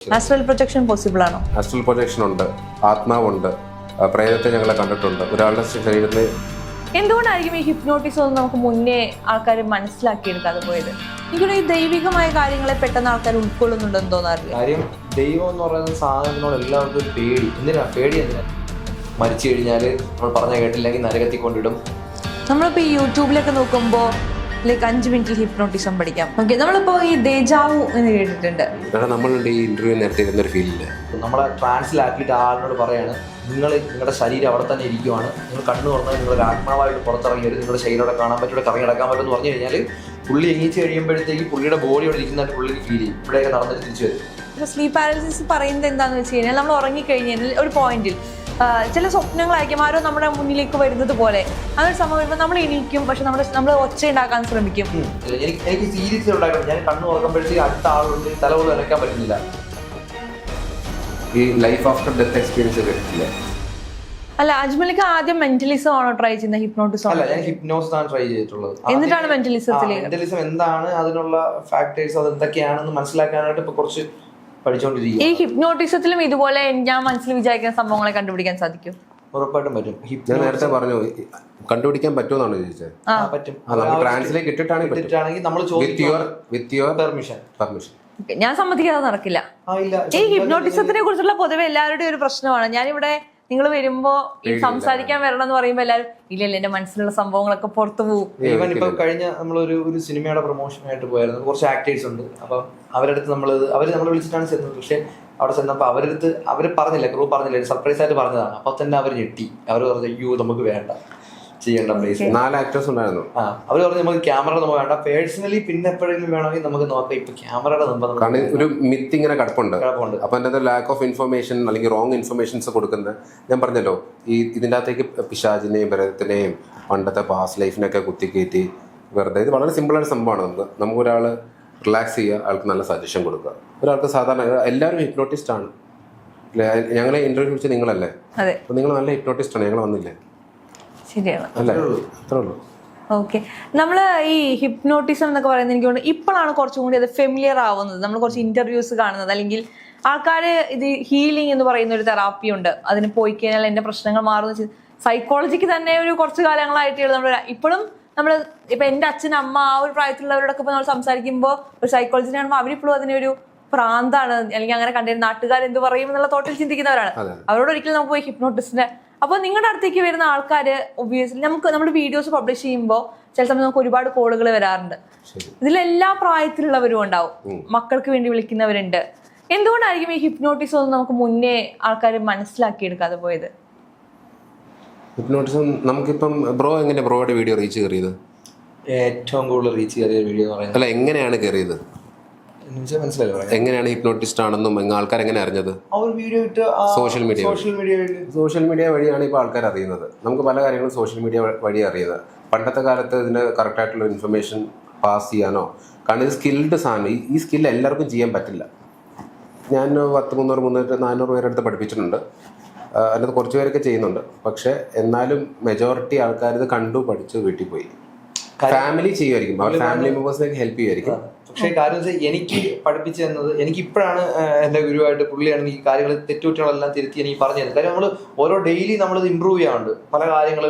Astral projection possible ആണോ? Astral projection ഉണ്ട്, ആത്മാവുണ്ട്, പ്രേതത്തെ ഞങ്ങളെ കണ്ടിട്ടുണ്ട്. ഒരാളുടെ ശരീരത്തിൽ എന്തുകൊണ്ടായിരിക്കും ഈ ഹിപ്നോട്ടിസം ഒന്നും നമുക്ക് മുന്നേ ആൾക്കാർ മനസ്സിലാക്കിയെടുക്കാതെ പോയത്? എനിക്കൊരു ഈ ദൈവികമായ കാര്യങ്ങളെ പെട്ടെന്ന് ആൾക്കാർ ഉൾക്കൊള്ളുന്നുണ്ടെന്ന് തോന്നാറില്ല. കാര്യം ദൈവം എന്ന് പറയുന്ന സാധനത്തിനോട് എല്ലാവർക്കും ഒരു പേടി. പേടി എന്തിനാ? മരിച്ചു കഴിഞ്ഞാൽ നമ്മൾ പറഞ്ഞ കേട്ടില്ലെങ്കിൽ നരകത്തിൽ കൊണ്ടിടും. നമ്മളിപ്പോൾ ഈ യൂട്യൂബിലൊക്കെ നോക്കുമ്പോൾ ലൈക്ക് 5 മിനിറ്റിൽ ഹിപ്നോട്ടിസം പഠിക്കാം. ഓക്കെ, നമ്മളിപ്പോൾ ഈ ദേജാവു എന്ന് കേട്ടിട്ടുണ്ട്. നമ്മളുണ്ട് ഈ ഇന്റർവ്യൂ നേരത്തെ ഇരുന്നൊരു ഫീലില്ല. നമ്മളെ ട്രാൻസിലാക്കിയിട്ട് ആളിനോട് പറയാണ്, നിങ്ങളുടെ ശരീരം അവിടെ തന്നെ ഇരിക്കുവാണ്, നിങ്ങൾ കണ്ണു തുറന്നാൽ നിങ്ങളുടെ ആത്മാവായിട്ട് പുറത്തിറങ്ങി വരും, നിങ്ങളുടെ ശരീരം കാണാൻ പറ്റും, കറങ്ങി നടക്കാൻ പറ്റും എന്ന് പറഞ്ഞു കഴിഞ്ഞാൽ പുള്ളി എണീച്ച് കഴിയുമ്പോഴത്തേക്ക് പുള്ളിയുടെ ബോഡി അവിടെ ഇരിക്കുന്നതായിട്ട് പുള്ളിക്ക് ഫീൽ ചെയ്യും. ഇവിടെയൊക്കെ നടന്നിട്ട് തിരിച്ചു വരും. ഇപ്പോൾ സ്ലീപ്പ് പാരലിസിസ് പറയുന്നത് എന്താണെന്ന് വെച്ച് കഴിഞ്ഞാൽ നമ്മൾ ഉറങ്ങിക്കഴിഞ്ഞാൽ ഒരു പോയിന്റിൽ ചില സ്വപ്നങ്ങളായിരിക്കും ആരോ നമ്മുടെ മുന്നിലേക്ക് വരുന്നത് പോലെ. അതൊരു സംഭവം വരുമ്പോൾ നമ്മൾ എണീക്കും, പക്ഷെ നമ്മൾ ഒച്ച ഉണ്ടാക്കാൻ ശ്രമിക്കും. എനിക്ക് സീരിയസ് ഉണ്ടായിരുന്നു. ഞാൻ കണ്ണു തുറക്കുമ്പോഴത്തേക്ക് അടുത്ത ആളുണ്ട്, തല പോലും അനക്കാൻ പറ്റുന്നില്ല. ഈ ലൈഫ് ആഫ്റ്റർ ഡെത്ത് എക്സ്പീരിയൻസ് കേട്ടിട്ടില്ല? അല്ല, അജ്മലിക്ക് ആദ്യം മെന്റലിസം ആണോ ട്രൈ ചെയ്യുന്നത്? ഹിപ്നോട്ടിസം അല്ല, ഞാൻ ഹിപ്നോസിസ് ആണ് ട്രൈ ചെയ്തിട്ടുള്ളത്. എന്നിട്ടാണ് മെന്റലിസത്തിലേക്ക്. മെന്റലിസം എന്താണ്, അതിനുള്ള ഫാക്ടേഴ്സ് അത് എന്തൊക്കെയാണെന്ന് മനസ്സിലാക്കാനായിട്ട് ഇപ്പൊ കുറച്ച് പഠിച്ചുകൊണ്ടിരിക്കും. ഈ ഹിപ്നോട്ടിസത്തിലും ഇതുപോലെ ഞാൻ മനസ്സിൽ വിചാരിക്കുന്ന സംഭവങ്ങളെ കണ്ടുപിടിക്കാൻ സാധിക്കും? ഉറപ്പായിട്ടും പറ്റും. ഞാൻ നേരത്തെ പറഞ്ഞു, കണ്ടുപിടിക്കാൻ പറ്റുമെന്നാണ് ചോദിച്ചത്. പറ്റും. ട്രാൻസ്ലേറ്റ് ഇട്ടിട്ടാണെങ്കിൽ നമ്മൾ വിത്ത് യുവർ പെർമിഷൻ. ഞാൻ സമ്മതിക്കാതെ നടക്കില്ല. ഈ ഹിപ്നോട്ടിസത്തിനെ കുറിച്ചുള്ള പൊതുവെ എല്ലാവരുടെയും ഒരു പ്രശ്നമാണ്. ഞാനിവിടെ നിങ്ങൾ വരുമ്പോ ഈ സംസാരിക്കാൻ വരണം എന്ന് പറയുമ്പോ എല്ലാവരും ഇല്ലല്ല, എന്റെ മനസ്സിലുള്ള സംഭവങ്ങളൊക്കെ പുറത്തു പോകും. ഈവൻ ഇപ്പൊ കഴിഞ്ഞ നമ്മളൊരു സിനിമയുടെ പ്രൊമോഷൻ ആയിട്ട് പോയായിരുന്നു. കുറച്ച് ആക്ടേഴ്സ് ഉണ്ട്. അപ്പം അവരടുത്ത് നമ്മളെ വിളിച്ചിട്ടാണ് ചെന്നത്. പക്ഷെ അവിടെ ചെന്നപ്പോൾ അവർ പറഞ്ഞില്ല, ക്രൂ പറഞ്ഞില്ല, സർപ്രൈസ് ആയിട്ട് പറഞ്ഞതാണ്. അപ്പൊ തന്നെ അവർ ഞെട്ടി. അവർ പറഞ്ഞു, അയ്യോ നമുക്ക് വേണ്ട, ചെയ്യേണ്ട പ്ലേസ്. 4 ആക്ടേഴ്സ് ഉണ്ടായിരുന്നു. അവർ പറഞ്ഞു നമുക്ക് ക്യാമറ നമുക്ക് വേണ്ട, പേഴ്സണലി പിന്നെ എപ്പോഴെങ്കിലും വേണമെങ്കിൽ നമുക്ക് നോക്കാം, ഇപ്പൊ ക്യാമറയുടെ കാരണം ഒരു മിത്ത് ഇങ്ങനെ കിടപ്പുണ്ട്. അപ്പൊ അതിന്റെ ലാക്ക് ഓഫ് ഇൻഫർമേഷൻ അല്ലെങ്കിൽ റോങ് ഇൻഫർമേഷൻസ് കൊടുക്കുന്നത്. ഞാൻ പറഞ്ഞല്ലോ, ഇതിൻ്റെ അകത്തേക്ക് പിശാചിനെയും പ്രേതത്തിനെയും പണ്ടത്തെ പാസ്റ്റ് ലൈഫിനൊക്കെ കുത്തിക്കയറ്റി വെറുതെ. ഇത് വളരെ സിമ്പിളായ സംഭവമാണ്. നമുക്കൊരാൾ റിലാക്സ് ചെയ്യുക, ആൾക്ക് നല്ല സജഷൻ കൊടുക്കുക. ഒരാൾക്ക് സാധാരണ എല്ലാവരും ഹിപ്നോട്ടിസ്റ്റ് ആണ്. ഞങ്ങളെ ഇന്റർവ്യൂ വിളിച്ച് നിങ്ങളല്ലേ? അപ്പൊ നിങ്ങൾ നല്ല ഹിപ്നോട്ടിസ്റ്റ് ആണ്, ഞങ്ങൾ വന്നില്ലേ? ശരിയാണ്. ഓക്കെ, നമ്മള് ഈ ഹിപ്നോട്ടിസം എന്നൊക്കെ പറയുന്നത് എനിക്ക് തോന്നുന്നു ഇപ്പോഴാണ് കുറച്ചും കൂടി അത് ഫെമിലിയർ ആവുന്നത്. നമ്മൾ കുറച്ച് ഇന്റർവ്യൂസ് കാണുന്നത്, അല്ലെങ്കിൽ ആൾക്കാര് ഇത് ഹീലിംഗ് എന്ന് പറയുന്ന ഒരു തെറാപ്പി ഉണ്ട്, അതിന് പോയി കഴിഞ്ഞാൽ എന്റെ പ്രശ്നങ്ങൾ മാറുന്ന. സൈക്കോളജിക്ക് തന്നെ ഒരു കുറച്ച് കാലങ്ങളായിട്ട് നമ്മൾ ഇപ്പോഴും ഇപ്പൊ എന്റെ അച്ഛൻ അമ്മ ആ ഒരു പ്രായത്തിലുള്ളവരോടൊക്കെ നമ്മൾ സംസാരിക്കുമ്പോൾ ഒരു സൈക്കോളജിനെ കാണുമ്പോൾ അവരിപ്പോഴും അതിനൊരു പ്രാന്താണ്, അല്ലെങ്കിൽ അങ്ങനെ കണ്ടിരുന്ന നാട്ടുകാരെന്ത് പറയും എന്നുള്ള തോട്ടിൽ ചിന്തിക്കുന്നവരാണ്. അവരോട് ഒരിക്കലും നമുക്ക് പോയി ഹിപ്നോട്ടിസ്റ്റിനെ. അപ്പോൾ നിങ്ങളുടെ അടുത്തേക്ക് വരുന്ന ആൾക്കാര് ഒബ്വിയസ്ലി നമ്മുടെ വീഡിയോസ് പബ്ലിഷ് ചെയ്യുമ്പോൾ ചില സമയം നമുക്ക് ഒരുപാട് കോളുകൾ വരാറുണ്ട്. ഇതിലെല്ലാ പ്രായത്തിലുള്ളവരും ഉണ്ടാവും, മക്കൾക്ക് വേണ്ടി വിളിക്കുന്നവരുണ്ട്. എന്തുകൊണ്ടായിരിക്കും ഈ ഹിപ്നോട്ടിസം ഒന്നും നമുക്ക് മുന്നേ ആൾക്കാർ മനസ്സിലാക്കിയെടുക്കാതെ പോയത്? ഹിപ്നോട്ടിസം നമുക്കിപ്പം എങ്ങനെ ബ്രോയുടെ വീഡിയോ റീച്ച് കയറിയത്? ഏറ്റവും കൂടുതൽ റീച്ച് കയറിയ വീഡിയോ എന്ന് പറയുന്നത്, അല്ല, എങ്ങനെയാണ് കയറിയത്? എങ്ങനെയാണ് ഹിപ്നോട്ടിസ്റ്റ് ആണെന്നും ആൾക്കാർ എങ്ങനെ അറിഞ്ഞത്? സോഷ്യൽ മീഡിയ വഴിയാണ് ഇപ്പോൾ ആൾക്കാർ അറിയുന്നത്. നമുക്ക് പല കാര്യങ്ങളും സോഷ്യൽ മീഡിയ വഴി അറിയുന്നത്. പണ്ടത്തെ കാലത്ത് ഇതിന് കറക്റ്റായിട്ടുള്ള ഇൻഫർമേഷൻ പാസ് ചെയ്യാനോ, കാരണം ഇത് സ്കിൽഡ് സാധനം. ഈ സ്കിൽ എല്ലാവർക്കും ചെയ്യാൻ പറ്റില്ല. ഞാൻ 10, 300, 400 പേരെടുത്ത് പഠിപ്പിച്ചിട്ടുണ്ട്. അതിനകത്ത് കുറച്ച് പേരൊക്കെ ചെയ്യുന്നുണ്ട്. പക്ഷെ എന്നാലും മെജോറിറ്റി ആൾക്കാർ ഇത് കണ്ടു പഠിച്ച് വീട്ടിൽ പോയി. ഫാമിലി ചെയ്യുമായിരിക്കും, അവർ ഫാമിലി മെമ്പേഴ്സിനൊക്കെ ഹെൽപ്പ് ചെയ്യുമായിരിക്കും. പക്ഷേ കാര്യം വെച്ചാൽ എനിക്ക് പഠിപ്പിച്ചു തന്നത്, എനിക്കിപ്പോഴാണ് എൻ്റെ ഗുരുവായിട്ട് പുള്ളിയാണ് ഈ കാര്യങ്ങൾ തെറ്റുകുറ്റങ്ങളെല്ലാം തിരുത്തി എനിക്ക് പറഞ്ഞു തരുന്നത്. കാര്യം നമ്മൾ ഓരോ ഡെയിലി നമ്മളിത് ഇമ്പ്രൂവ് ചെയ്യാറുണ്ട്. പല കാര്യങ്ങൾ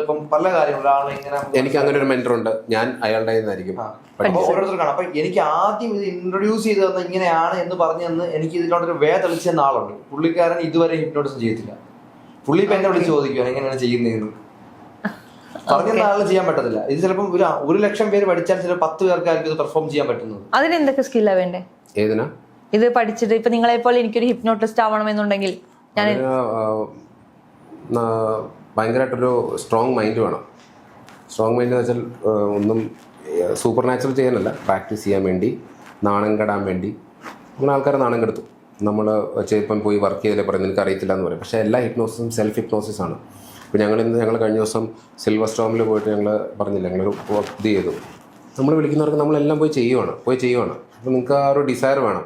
ഒരാളെ ഇങ്ങനെ, എനിക്ക് അങ്ങനെ ഒരു മെന്റർ ഉണ്ട്, ഞാൻ അയാളുടെ ഓരോരുത്തർ കാണാം. അപ്പൊ എനിക്ക് ആദ്യം ഇത് ഇൻട്രൊഡ്യൂസ് ചെയ്ത് തന്ന ഇങ്ങനെയാണ് എന്ന് പറഞ്ഞു തന്ന് എനിക്ക് ഇതിനോടൊരു തെളിച്ചു തന്ന ആളുണ്ട്. പുള്ളിക്കാരൻ ഇതുവരെ ഹിപ്നോട്ടിസം ചെയ്തിട്ടില്ല. പുള്ളി ഇപ്പൊ എന്നെ വിളിച്ച് ചോദിക്കുകയാണ് എങ്ങനെയാണ് ചെയ്യുന്നതെന്ന്. പറഞ്ഞ ആള് ചെയ്യാൻ പറ്റത്തില്ല. ഇത് ചിലപ്പോൾ 1,00,000 പേര് പഠിച്ചാൽ ചിലപ്പോൾ 10 പേർക്കായിരിക്കും ഇത് പെർഫോം ചെയ്യാൻ പറ്റുന്നത്. അതിന് എന്തൊക്കെ സ്കില്ലാ വേണ്ടേ? ഏതിനാ ഇത് പഠിച്ചിട്ട് ഇപ്പൊ നിങ്ങളെ പോലെ എനിക്കൊരു ഹിപ്നോട്ടിസ്റ്റ് ആവണമെന്നുണ്ടെങ്കിൽ ഞാൻ ഭയങ്കരമായിട്ടൊരു സ്ട്രോങ് മൈൻഡ് വേണം. സ്ട്രോങ് മൈൻഡ് എന്ന് വെച്ചാൽ ഒന്നും സൂപ്പർ നാച്ചുറൽ ചെയ്യാനല്ല, പ്രാക്ടീസ് ചെയ്യാൻ വേണ്ടി, നാണം കെടാൻ വേണ്ടി. അങ്ങനെ ആൾക്കാരെ നാണം കെടുത്തു. നമ്മൾ ചിലപ്പം പോയി വർക്ക് ചെയ്തല്ലേ പറയും നിനക്ക് അറിയത്തില്ല എന്ന് പറയും. പക്ഷേ എല്ലാ ഹിപ്നോസിസും സെൽഫ് ഹിപ്നോസിസ് ആണ്. ഇപ്പോൾ ഞങ്ങൾ കഴിഞ്ഞ ദിവസം സിൽവർ സ്റ്റോമിൽ പോയിട്ട് ഞങ്ങൾ പറഞ്ഞില്ല, ഞങ്ങളൊരു ഇത് ചെയ്തു. നമ്മൾ വിളിക്കുന്നവർക്ക് നമ്മളെല്ലാം പോയി ചെയ്യുവാണ്. അപ്പോൾ നിങ്ങൾക്ക് ആ ഒരു ഡിസയർ വേണം.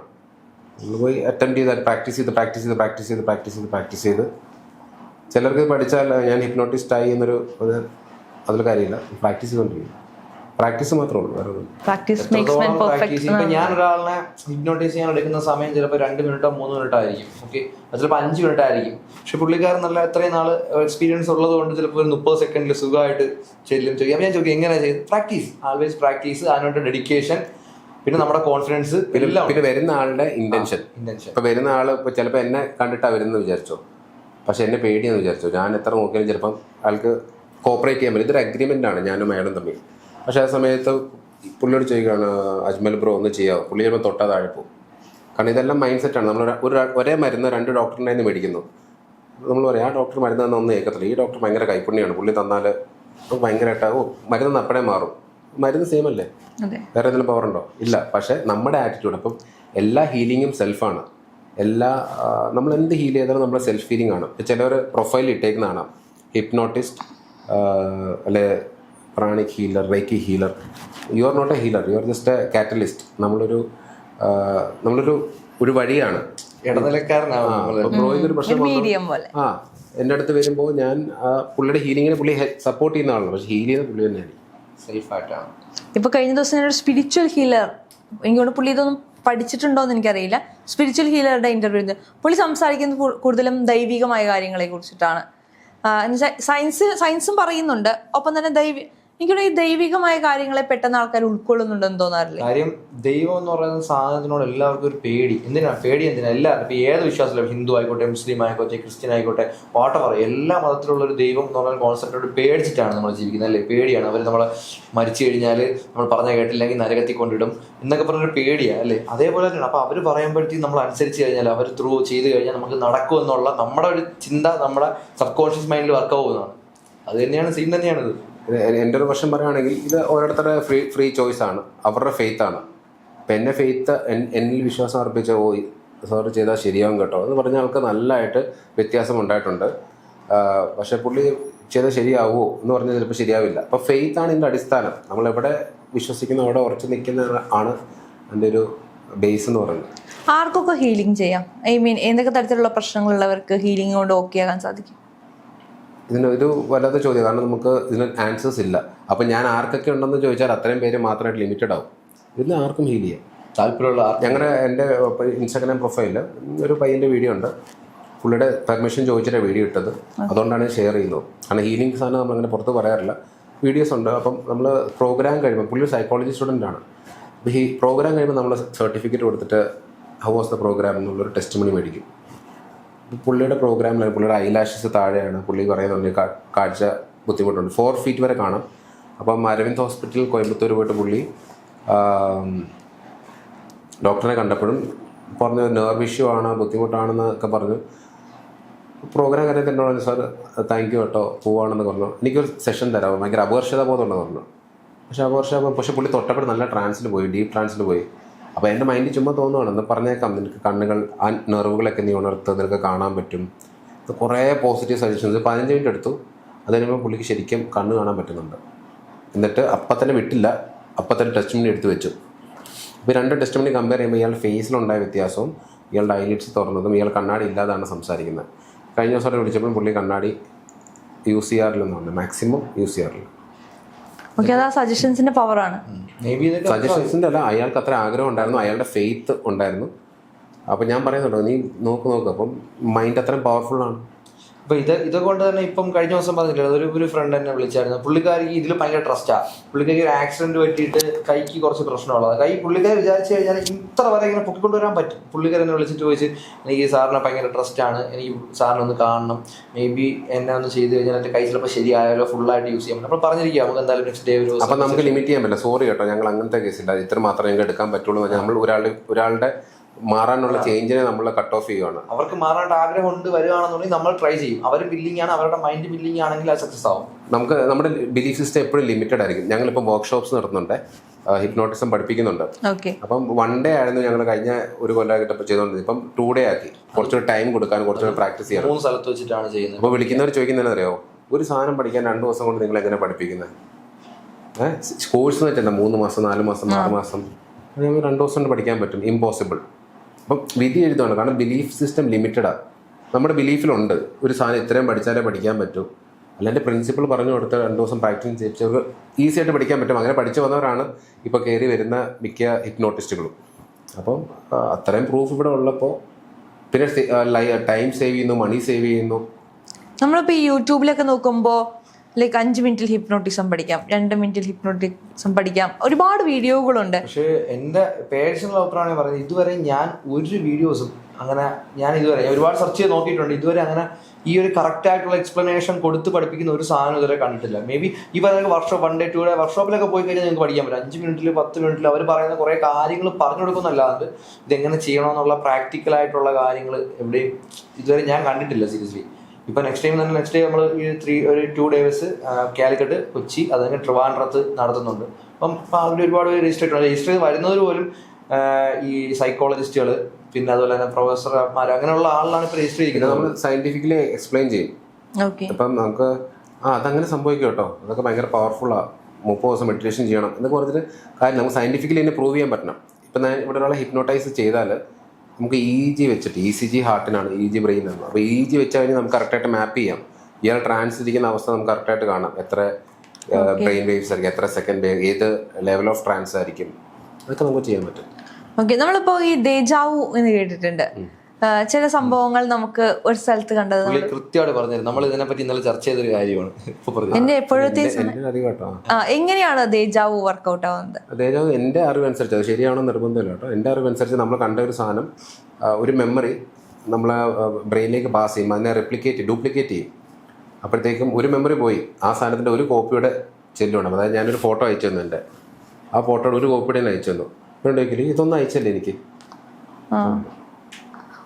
നമ്മൾ പോയി അറ്റൻഡ് ചെയ്താൽ പ്രാക്ടീസ് ചെയ്ത് ചിലർക്ക് പഠിച്ചാൽ ഞാൻ ഹിപ്നോട്ടിസ്റ്റ് ആയി എന്നൊരു അതിൽ കാര്യമില്ല, പ്രാക്ടീസ് ചെയ്തുകൊണ്ടിരിക്കും. പ്രാക്ടീസ് മാത്രമേ ഉള്ളൂ, വേറെ ഒന്നും. പ്രാക്ടീസ് മേക്സ് മാൻ പെർഫെക്റ്റ്. ഇപ്പൊ ഞാൻ ഒരാളിനെ ഹിപ്നോട്ടൈസ് ചെയ്യാൻ എടുക്കുന്ന സമയം ചിലപ്പോൾ 2 മിനിറ്റോ 3 മിനിറ്റോ ആയിരിക്കും. ഓക്കെ, അത് ചിലപ്പോൾ 5 മിനിറ്റ് ആയിരിക്കും. പക്ഷെ പുള്ളിക്കാരൻ നല്ല എത്രയും നാൾ എക്സ്പീരിയൻസ് ഉള്ളത് കൊണ്ട് ചിലപ്പോൾ ഒരു 30 സെക്കൻഡിൽ സുഖമായിട്ട് ചെല്ലും ചെയ്യും. ഞാൻ ചോദിക്കും എങ്ങനെയാണ് ചെയ്യുന്നത്? പ്രാക്ടീസ്, ആൾവേസ് പ്രാക്ടീസ്, അതിനോട്ട് ഡെഡിക്കേഷൻ, പിന്നെ നമ്മുടെ കോൺഫിഡൻസ്, പിന്നെ വരുന്ന ആളുടെ ഇന്റൻഷൻ. ഇപ്പൊ വരുന്ന ആള് ഇപ്പൊ ചിലപ്പോൾ എന്നെ കണ്ടിട്ടാ വരുന്നത് വിചാരിച്ചോ, പക്ഷെ എന്നെ പേടിയെന്ന് വിചാരിച്ചോ, ഞാൻ എത്ര നോക്കിയാലും ചിലപ്പം ആൾക്ക് കോപ്പറേറ്റ് ചെയ്യാൻ പറ്റും. ഇതൊരു അഗ്രിമെന്റ് ആണ് ഞാനും അയാളും തമ്മിൽ. പക്ഷെ ആ സമയത്ത് പുള്ളിയോട് ചോദിക്കുകയാണ്, അജ്മൽ ബ്രോ ഒന്ന് ചെയ്യാമോ? പുള്ളി ചിലപ്പോൾ തൊട്ടാ താഴെ പോകും. കാരണം ഇതെല്ലാം മൈൻഡ് സെറ്റാണ്. നമ്മൾ ഒരേ മരുന്ന് 2 ഡോക്ടറിൻ്റെ നിന്ന് മേടിക്കുന്നു. നമ്മൾ പറയും ആ ഡോക്ടർ മരുന്ന് തന്നാൽ ഒന്നും ഏക്കത്തില്ല, ഈ ഡോക്ടർ ഭയങ്കര കൈപ്പുണ്യാണ്, പുള്ളി തന്നാൽ ഭയങ്കരമായിട്ട് മരുന്ന് അപ്പഴേ മാറും. മരുന്ന് സെയിം അല്ലേ, വേറെ എന്തെങ്കിലും പവർ ഉണ്ടോ? ഇല്ല. പക്ഷെ നമ്മുടെ ആറ്റിറ്റ്യൂഡ്, അപ്പം എല്ലാ ഹീലിങ്ങും സെൽഫാണ്. നമ്മൾ എന്ത് ഹീൽ ചെയ്താലും നമ്മുടെ സെൽഫ് ഹീലിംഗ് ആണ്. ചിലവർ പ്രൊഫൈൽ ഇട്ടേക്കുന്നതാണ് ഹിപ്നോട്ടിസ്റ്റ്, അല്ലെ pranic healer, reiki healer. You are not a healer, you are just a catalyst. നമ്മളൊരു വഴിയാണ്, ബ്രോയ്ക്ക് ഒരു പ്രശ്നം എൻ്റെ അടുത്ത് വരുമ്പോൾ ഞാൻ പുള്ളിയുടെ ഹീലിങ്ങിനെ പുള്ളി സപ്പോർട്ട് ചെയ്യുന്ന ആളാണ്, പക്ഷെ ഹീൽ ചെയ്യുന്ന പുള്ളി തന്നെയാണ്, സേഫ് ആയിട്ടാണ്. ഇപ്പൊ കഴിഞ്ഞ ദിവസം ഞാനൊരു സ്പിരിച്വൽ ഹീലർ, എനിക്കോട് പുള്ളി ഇതൊന്നും പഠിച്ചിട്ടുണ്ടോ എന്ന് എനിക്കറിയില്ല, സ്പിരിച്വൽ ഹീലറുടെ ഇന്റർവ്യൂ. പുള്ളി സംസാരിക്കുന്നത് കൂടുതലും ദൈവികമായ കാര്യങ്ങളെ കുറിച്ചിട്ടാണ്. സയൻസും പറയുന്നുണ്ട്, ഒപ്പം തന്നെ എനിക്കൊരു ഈ ദൈവികമായ കാര്യങ്ങളെ പെട്ടെന്ന് ആൾക്കാർ ഉൾക്കൊള്ളുന്നുണ്ടെന്ന് തോന്നാറില്ല. കാര്യം ദൈവം എന്ന് പറയുന്ന സാധനത്തിനോട് എല്ലാവർക്കും ഒരു പേടി. പേടി എന്തിനാ? എല്ലാവർക്കും ഇപ്പൊ ഏത് വിശ്വാസമില്ല, ഹിന്ദു ആയിക്കോട്ടെ, മുസ്ലിം ആയിക്കോട്ടെ, ക്രിസ്ത്യൻ ആയിക്കോട്ടെ, വാട്ടവർ, എല്ലാ മതത്തിലുള്ള ഒരു ദൈവം എന്ന് പറയുന്ന കോൺസെപ്റ്റോട് പേടിച്ചിട്ടാണ് നമ്മൾ ജീവിക്കുന്നത്, അല്ലേ? പേടിയാണ്. അവർ നമ്മളെ മരിച്ചു കഴിഞ്ഞാൽ നമ്മൾ പറഞ്ഞ കേട്ടില്ലെങ്കിൽ നരകത്തിൽ കൊണ്ടിടും എന്നൊക്കെ പറഞ്ഞൊരു പേടിയാണ്, അല്ലേ? അതേപോലെ തന്നെയാണ്. അപ്പൊ അവർ പറയുമ്പോഴത്തേക്കും നമ്മൾ അനുസരിച്ച് കഴിഞ്ഞാൽ, അവർ ത്രൂ ചെയ്ത് കഴിഞ്ഞാൽ നമുക്ക് നടക്കും എന്നുള്ള നമ്മുടെ ഒരു ചിന്ത നമ്മുടെ സബ് കോൺഷ്യസ് മൈൻഡിൽ വർക്ക് ആവുന്നതാണ്. അത് തന്നെയാണ്, സെയിം തന്നെയാണിത്. എൻ്റെ ഒരു വർഷം പറയുകയാണെങ്കിൽ ഇത് ഓരോരുത്തരുടെ ഫ്രീ ചോയ്സ് ആണ്, അവരുടെ ഫെയ്ത്ത് ആണ്. ഇപ്പം എൻ്റെ ഫെയ്ത്ത് എന്നിൽ വിശ്വാസം അർപ്പിച്ച സോറി ചെയ്താൽ ശരിയാവും കേട്ടോ എന്ന് പറഞ്ഞ ആൾക്ക് നല്ലതായിട്ട് വ്യത്യാസം ഉണ്ടായിട്ടുണ്ട്. പക്ഷെ പുള്ളി ചെയ്താൽ ശരിയാവുമോ എന്ന് പറഞ്ഞാൽ ചിലപ്പോൾ ശരിയാവില്ല. അപ്പോൾ ഫെയ്ത്ത് ആണ് ഇതിൻ്റെ അടിസ്ഥാനം. നമ്മളെവിടെ വിശ്വസിക്കുന്ന അവിടെ ഉറച്ചു നിൽക്കുന്ന ആണ് എൻ്റെ ഒരു ബേസ് എന്ന് പറയുന്നത്. ആർക്കൊക്കെ ഹീലിംഗ് ചെയ്യാം? ഐ മീൻ എന്തൊക്കെ തരത്തിലുള്ള പ്രശ്നങ്ങളുള്ളവർക്ക് ഹീലിംഗ് കൊണ്ട് ഓക്കെ ആകാൻ സാധിക്കും? ഇതിനൊരു വല്ലാത്ത ചോദ്യം, കാരണം നമുക്ക് ഇതിന് ആൻസേഴ്സ് ഇല്ല. അപ്പം ഞാൻ ആർക്കൊക്കെ ഉണ്ടെന്ന് ചോദിച്ചാൽ അത്രയും പേര് മാത്രമായിട്ട് ലിമിറ്റഡ് ആവും. ഇതിന് ആർക്കും ഹീൽ ചെയ്യാം, താല്പര്യമുള്ള. എൻ്റെ ഇൻസ്റ്റാഗ്രാം പ്രൊഫൈലിൽ ഒരു പയ്യൻ്റെ വീഡിയോ ഉണ്ട്, പുള്ളിയുടെ പെർമിഷൻ ചോദിച്ചിട്ടാണ് വീഡിയോ ഇട്ടത്, അതുകൊണ്ടാണ് ഷെയർ ചെയ്യുന്നത്. കാരണം ഹീലിംഗ് സാധനം നമ്മളങ്ങനെ പുറത്ത് പറയാറില്ല. വീഡിയോസ് ഉണ്ട്. അപ്പം നമ്മൾ പ്രോഗ്രാം കഴിയുമ്പോൾ, പുള്ളി സൈക്കോളജി സ്റ്റുഡൻ്റ് ആണ്, അപ്പോൾ ഈ പ്രോഗ്രാം കഴിയുമ്പോൾ നമ്മൾ സർട്ടിഫിക്കറ്റ് കൊടുത്തിട്ട് ഹൗ വാസ് ദ പ്രോഗ്രാം എന്നുള്ളൊരു ടെസ്റ്റ് മണി മേടിക്കും. പുള്ളിയുടെ പ്രോഗ്രാമിലാണ്, പുള്ളിയുടെ ഐലാഷസ് താഴെയാണ്, പുള്ളി പറയുന്നുണ്ട് കാഴ്ച ബുദ്ധിമുട്ടുണ്ട്, 4 feet വരെ കാണാം. അപ്പം അരവിന്ദ് ഹോസ്പിറ്റൽ കോയമ്പത്തൂർ പോയിട്ട് പുള്ളി ഡോക്ടറെ കണ്ടപ്പോഴും പറഞ്ഞു നെർവ് ഇഷ്യൂ ആണ്, ബുദ്ധിമുട്ടാണെന്നൊക്കെ പറഞ്ഞു. പ്രോഗ്രാം കഴിഞ്ഞിട്ട് എന്നോട് സാർ താങ്ക് യു കേട്ടോ, പോവാണെന്ന് പറഞ്ഞു. എനിക്കൊരു സെഷൻ തരാമോ, ഭയങ്കര അപകർഷത ബോധമുണ്ടെന്ന് പറഞ്ഞു. പക്ഷെ പുള്ളി തൊട്ടപ്പോൾ നല്ല ട്രാൻസിൽ പോയി, ഡീപ്പ് ട്രാൻസിൽ പോയി. അപ്പോൾ എൻ്റെ മൈൻഡിൽ ചുമ്മാ തോന്നുവാണ്, എന്ന് പറഞ്ഞേക്കാം, നിനക്ക് കണ്ണുകൾ ആ നെർവുകളൊക്കെ നീ ഉണർത്ത്, നിനക്ക് കാണാൻ പറ്റും. കുറേ പോസിറ്റീവ് സജഷൻസ്. 15 മിനിറ്റ് എടുത്തു. അത് കഴിയുമ്പോൾ പുള്ളിക്ക് ശരിക്കും കണ്ണ് കാണാൻ പറ്റുന്നുണ്ട്. എന്നിട്ട് അപ്പം തന്നെ വിട്ടില്ല, അപ്പം തന്നെ ടെസ്റ്റ് മണി എടുത്ത് വെച്ചു. ഇപ്പോൾ 2 ടെസ്റ്റ് മണി കമ്പയർ ചെയ്യുമ്പോൾ ഇയാളുടെ ഫേസിലുണ്ടായ വ്യത്യാസവും ഇയാളുടെ ഐലിഡ്സ് തുറന്നതും ഇയാൾ കണ്ണാടി ഇല്ലാതാണ് സംസാരിക്കുന്നത്. കഴിഞ്ഞ ദിവസം വിളിച്ചപ്പോൾ പുള്ളി കണ്ണാടി യൂസ് ചെയ്യാറില്ലെന്ന് പറഞ്ഞു, മാക്സിമം യൂസ് ചെയ്യാറില്ല. സജഷൻസിന്റെ പവറാണ്. സജഷൻസിന്റെ അല്ല, അയാൾക്ക് അത്ര ആഗ്രഹം ഉണ്ടായിരുന്നു, അയാളുടെ ഫെയ്ത്ത് ഉണ്ടായിരുന്നു. അപ്പം ഞാൻ പറയുന്നുണ്ടോ, നീ നോക്ക്. അപ്പം മൈൻഡ് അത്രയും പവർഫുള്ളാണ്. അപ്പൊ ഇതുകൊണ്ട് തന്നെ ഇപ്പം കഴിഞ്ഞ ദിവസം പറഞ്ഞില്ലേ, ഒരു ഫ്രണ്ട് എന്നെ വിളിച്ചായിരുന്നു. പുള്ളിക്കാരിക്ക് ഇതിൽ ഭയങ്കര ട്രസ്റ്റാ. പുള്ളിക്കാരി ഒരു ആക്സിഡന്റ് പറ്റിയിട്ട് കൈക്ക് കുറച്ച് പ്രശ്നമുള്ളത്. പുള്ളിക്കാരി വിചാരിച്ചു കഴിഞ്ഞാൽ ഇത്ര വരെ ഇങ്ങനെ പൊക്കിക്കൊണ്ടുവരാൻ പറ്റും. പുള്ളിക്കാരി എന്നെ വിളിച്ചിട്ട് ചോദിച്ച്, എനിക്ക് സാറിനെ ഭയങ്കര ട്രസ്റ്റാണ്, എനിക്ക് സാറിനൊന്ന് കാണണം, മേ ബി എന്നെ ഒന്ന് ചെയ്ത് കഴിഞ്ഞാൽ എൻ്റെ കൈ ചിലപ്പോൾ ശരിയായാലോ, ഫുള്ളായിട്ട് യൂസ് ചെയ്യാൻ പറ്റും. നമ്മൾ പറഞ്ഞിരിക്കുക നമുക്ക് എന്തായാലും നെക്സ്റ്റ് ഡേ ഒരു. അപ്പം നമുക്ക് ലിമിറ്റ് ചെയ്യാൻ പറ്റില്ല. സോറി കേട്ടോ, ഞങ്ങൾ അങ്ങനത്തെ കേസില്ല, ഇത്ര മാത്രമേ ഞങ്ങൾക്ക് എടുക്കാൻ പറ്റുള്ളൂ. നമ്മൾ ഒരാളുടെ മാറാനുള്ള ചേഞ്ചിനെ നമ്മൾ കട്ട് ഓഫ് ചെയ്യുകയാണ്. അവർക്ക് മാറാനുള്ള ആഗ്രഹം ഉണ്ട്, വരുവാണെന്നുണ്ടെങ്കിൽ നമ്മൾ ട്രൈ ചെയ്യും. അവർ ബില്ലിംഗ് ആണ്, അവരുടെ മൈൻഡ് ബില്ലിംഗ് ആണെങ്കിൽ അത് സക്സസ് ആവും. നമുക്ക് നമ്മുടെ ബിലീഫ് സിസ്റ്റം എപ്പോഴും ലിമിറ്റഡ് ആയിരിക്കും. ഞങ്ങളിപ്പോൾ വർക്ക്ഷോപ്സ് നടത്തുന്നുണ്ട്, ഹിപ്നോട്ടിസം പഠിപ്പിക്കുന്നുണ്ട്. അപ്പം 1 day ആയിരുന്നു ഞങ്ങൾ കഴിഞ്ഞ ഒരു കൊല്ലമായിട്ട് ചെയ്തുകൊണ്ടിരുന്നത്. ഇപ്പം 2 day ആക്കി. കുറച്ചൊരു ടൈം കൊടുക്കാൻ, കുറച്ചൊരു പ്രാക്ടീസ് ചെയ്യാൻ 3 സ്ഥലത്ത് വെച്ചിട്ടാണ് ചെയ്യുന്നത്. അപ്പോൾ വിളിക്കുന്നവർ ചോദിക്കുന്നതെന്ന് അറിയാമോ, ഒരു സാധനം പഠിക്കാൻ 2 ദിവസം കൊണ്ട് നിങ്ങൾ എങ്ങനെ പഠിപ്പിക്കുന്നത്? കോഴ്സ് എന്ന് വെച്ചാൽ 3 മാസം 4 മാസം 6 മാസം, ഞങ്ങൾ 2 ദിവസം കൊണ്ട് പഠിക്കാൻ പറ്റും? ഇമ്പോസിബിൾ. അപ്പം വിധി എഴുതുകയാണ്. കാരണം ബിലീഫ് സിസ്റ്റം ലിമിറ്റഡാണ്. നമ്മുടെ ബിലീഫിലുണ്ട് ഒരു സാധനം ഇത്രയും പഠിച്ചാലേ പഠിക്കാൻ പറ്റൂ. അല്ല എൻ്റെ പ്രിൻസിപ്പൾ പറഞ്ഞു കൊടുത്ത് 2 ദിവസം പ്രാക്ടീസ് ചെയ്യിച്ചവർക്ക് ഈസി ആയിട്ട് പഠിക്കാൻ പറ്റും. അങ്ങനെ പഠിച്ചു വന്നവരാണ് ഇപ്പോൾ കയറി വരുന്ന മിക്ക ഹിപ്നോട്ടിസ്റ്റുകളും. അപ്പം അത്രയും പ്രൂഫ് ഇവിടെ ഉള്ളപ്പോൾ പിന്നെ ടൈം സേവ് ചെയ്യുന്നു, മണി സേവ് ചെയ്യുന്നു. നമ്മളിപ്പോൾ ഈ യൂട്യൂബിലൊക്കെ നോക്കുമ്പോൾ ലൈക്ക് 5 മിനിറ്റിൽ ഹിപ്നോട്ടിസം പഠിക്കാം, 2 മിനിറ്റിൽ ഹിപ്നോട്ടിസം പഠിക്കാം, ഒരുപാട് വീഡിയോകളുണ്ട്. പക്ഷേ എൻ്റെ പേഴ്സണൽ അഭിപ്രായം പറയുന്നത് ഇതുവരെ ഞാൻ ഒരു വീഡിയോസും അങ്ങനെ ഞാൻ ഒരുപാട് സെർച്ച് ചെയ്ത് നോക്കിയിട്ടുണ്ട്. ഇതുവരെ അങ്ങനെ ഈ ഒരു കറക്റ്റ് ആയിട്ടുള്ള എക്സ്പ്ലനേഷൻ കൊടുത്ത് പഠിപ്പിക്കുന്ന ഒരു സാധനം ഇതുവരെ കണ്ടിട്ടില്ല. മേ ബി ഈ പറയുന്ന വർക്ക്ഷോപ്പ് 1 day 2 day വർക്ക്ഷോപ്പിലൊക്കെ പോയി കഴിഞ്ഞാൽ നിങ്ങൾക്ക് പഠിക്കാൻ പറ്റും. 5 മിനിറ്റിൽ 10 മിനിറ്റിൽ അവർ പറയുന്ന കുറേ കാര്യങ്ങൾ പറഞ്ഞു കൊടുക്കുന്നല്ലാണ്ട് ഇതെങ്ങനെ ചെയ്യണമെന്നുള്ള പ്രാക്ടിക്കലായിട്ടുള്ള കാര്യങ്ങൾ എവിടെയും ഇതുവരെ ഞാൻ കണ്ടിട്ടില്ല സീരിയസ്ലി. ഇപ്പൊ നെക്സ്റ്റ് ഡേ നമ്മൾ ഈ 2 days കാലിക്കട്ട്, കൊച്ചി, അത് കഴിഞ്ഞ് ട്രിവാൻഡ്രത്ത് നടത്തുന്നുണ്ട്. അപ്പം അതിൽ ഒരുപാട് പേര് രജിസ്റ്റർ ചെയ്ത് വരുന്നവർ പോലും ഈ സൈക്കോളജിസ്റ്റുകൾ, പിന്നെ അതുപോലെ തന്നെ പ്രൊഫസർമാർ, അങ്ങനെയുള്ള ആളാണ് ഇപ്പൊ രജിസ്റ്റർ ചെയ്തിരിക്കുന്നത്. നമ്മൾ സയന്റിഫിക്കലി എക്സ്പ്ലെയിൻ ചെയ്യും. അപ്പം നമുക്ക് അതങ്ങനെ സംഭവിക്കും കേട്ടോ, അതൊക്കെ ഭയങ്കര പവർഫുള്ളാണ്. 30 ദിവസം മെഡിറ്റേഷൻ ചെയ്യണം എന്നൊക്കെ പറഞ്ഞിട്ട് കാര്യം നമുക്ക് സയന്റിഫിക്കലി തന്നെ പ്രൂവ് ചെയ്യാൻ പറ്റണം. ഇപ്പം ഞാൻ ഇവിടെ ഒരാളെ ഹിപ്നോട്ടൈസ് ചെയ്താൽ നമുക്ക് EEG വെച്ചിട്ട്, ECG ഹാർട്ടിനാണ്, EEG ബ്രെയിനാണ്. അപ്പോൾ EEG വെച്ച് കഴിഞ്ഞാൽ നമുക്ക് കറക്റ്റായിട്ട് മാപ്പ് ചെയ്യാം. ഇയാൾ ട്രാൻസ് ഇരിക്കുന്ന അവസ്ഥ നമുക്ക് കറക്റ്റായിട്ട് കാണാം. എത്ര ബ്രെയിൻ വേവ്സ് ആയിരിക്കും, എത്ര സെക്കൻഡ് വേവ്, ഏത് ലെവൽ ഓഫ് ട്രാൻസ് ആയിരിക്കും, അതൊക്കെ നമുക്ക് ചെയ്യാൻ പറ്റും. ഓക്കെ, നമ്മളിപ്പോ ഈ ദേജാവു എന്ന് കേട്ടിട്ടുണ്ട്. ചില സംഭവങ്ങൾ നമുക്ക് ഒരു സ്ഥലത്ത് കണ്ടത് കൃത്യമായിട്ട് പറഞ്ഞുതരും. നമ്മൾ ഇതിനെപ്പറ്റി ഇന്നലെ ചർച്ച ചെയ്തൊരു കാര്യമാണ്. എന്റെ എപ്പോഴത്തെ അറിവാട്ടോ എങ്ങനെയാണ് ദേജാവു വർക്ക്ഔട്ട് ആവുന്നത്? ദേജാവു എൻ്റെ അറിവനുസരിച്ച്, അത് ശരിയാണോ നിർബന്ധമില്ല കേട്ടോ, എൻ്റെ അറിവനുസരിച്ച് നമ്മൾ കണ്ട ഒരു സാധനം, ഒരു മെമ്മറി നമ്മളെ ബ്രെയിനിലേക്ക് പാസ് ചെയ്യും, അതിനെ ഡ്യൂപ്ലിക്കേറ്റ് ചെയ്യും. അപ്പോഴത്തേക്കും ഒരു മെമ്മറി പോയി, ആ സാധനത്തിൻ്റെ ഒരു കോപ്പിയുടെ ചെല്ലുണ്ട്. അതായത് ഞാനൊരു ഫോട്ടോ അയച്ചു തന്നു, എൻ്റെ ആ ഫോട്ടോയുടെ ഒരു കോപ്പിയുടെ ഞാൻ അയച്ചു തന്നു. ഉണ്ടെങ്കിൽ ഇതൊന്നും അയച്ചല്ലേ എനിക്ക്.